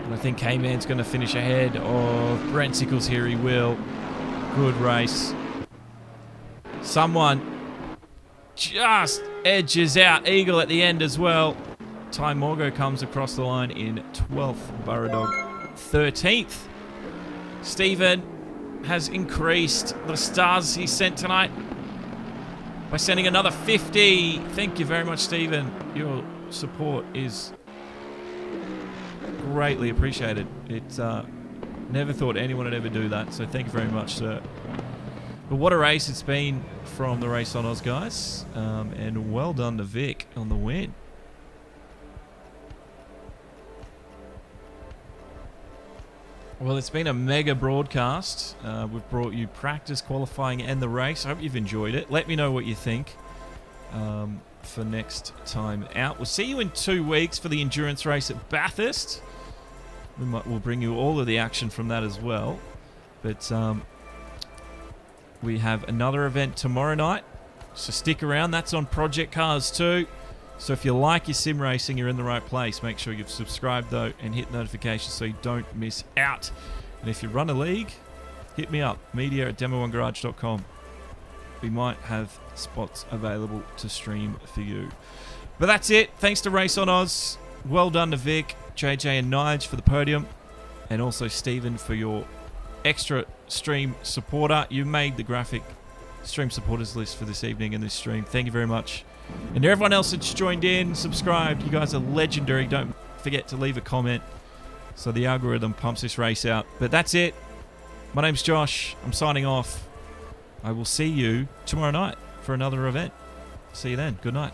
And I think K-Man's going to finish ahead of Brent Sickles here. He will. Good race. Someone just edges out Eagle at the end as well. Ty Morgo comes across the line in 12th. Burradog 13th. Stephen has increased the stars he sent tonight. by sending another 50. Thank you very much, Stephen. Your support is greatly appreciated. It's never thought anyone would ever do that, so thank you very much, sir. But what a race it's been from the RaceOnOz guys, and well done to Vic on the win. Well, it's been a mega broadcast. We've brought you practice, qualifying, and the race. I hope you've enjoyed it. Let me know what you think for next time out. We'll see you in 2 weeks for the endurance race at Bathurst. We'll bring you all of the action from that as well. But we have another event tomorrow night, so stick around. That's on Project Cars too. So if you like your sim racing, you're in the right place. Make sure you've subscribed though and hit notifications so you don't miss out. And if you run a league, hit me up, media@demo1garage.com. We might have spots available to stream for you. But that's it. Thanks to RaceOnOz. Well done to Vic, JJ and Nige for the podium. And also Stephen for your extra stream supporter. You made the graphic stream supporters list for this evening in this stream. Thank you very much. And to everyone else that's joined in, subscribed, you guys are legendary. Don't forget to leave a comment so the algorithm pumps this race out. But that's it. My name's Josh. I'm signing off. I will see you tomorrow night for another event. See you then. Good night.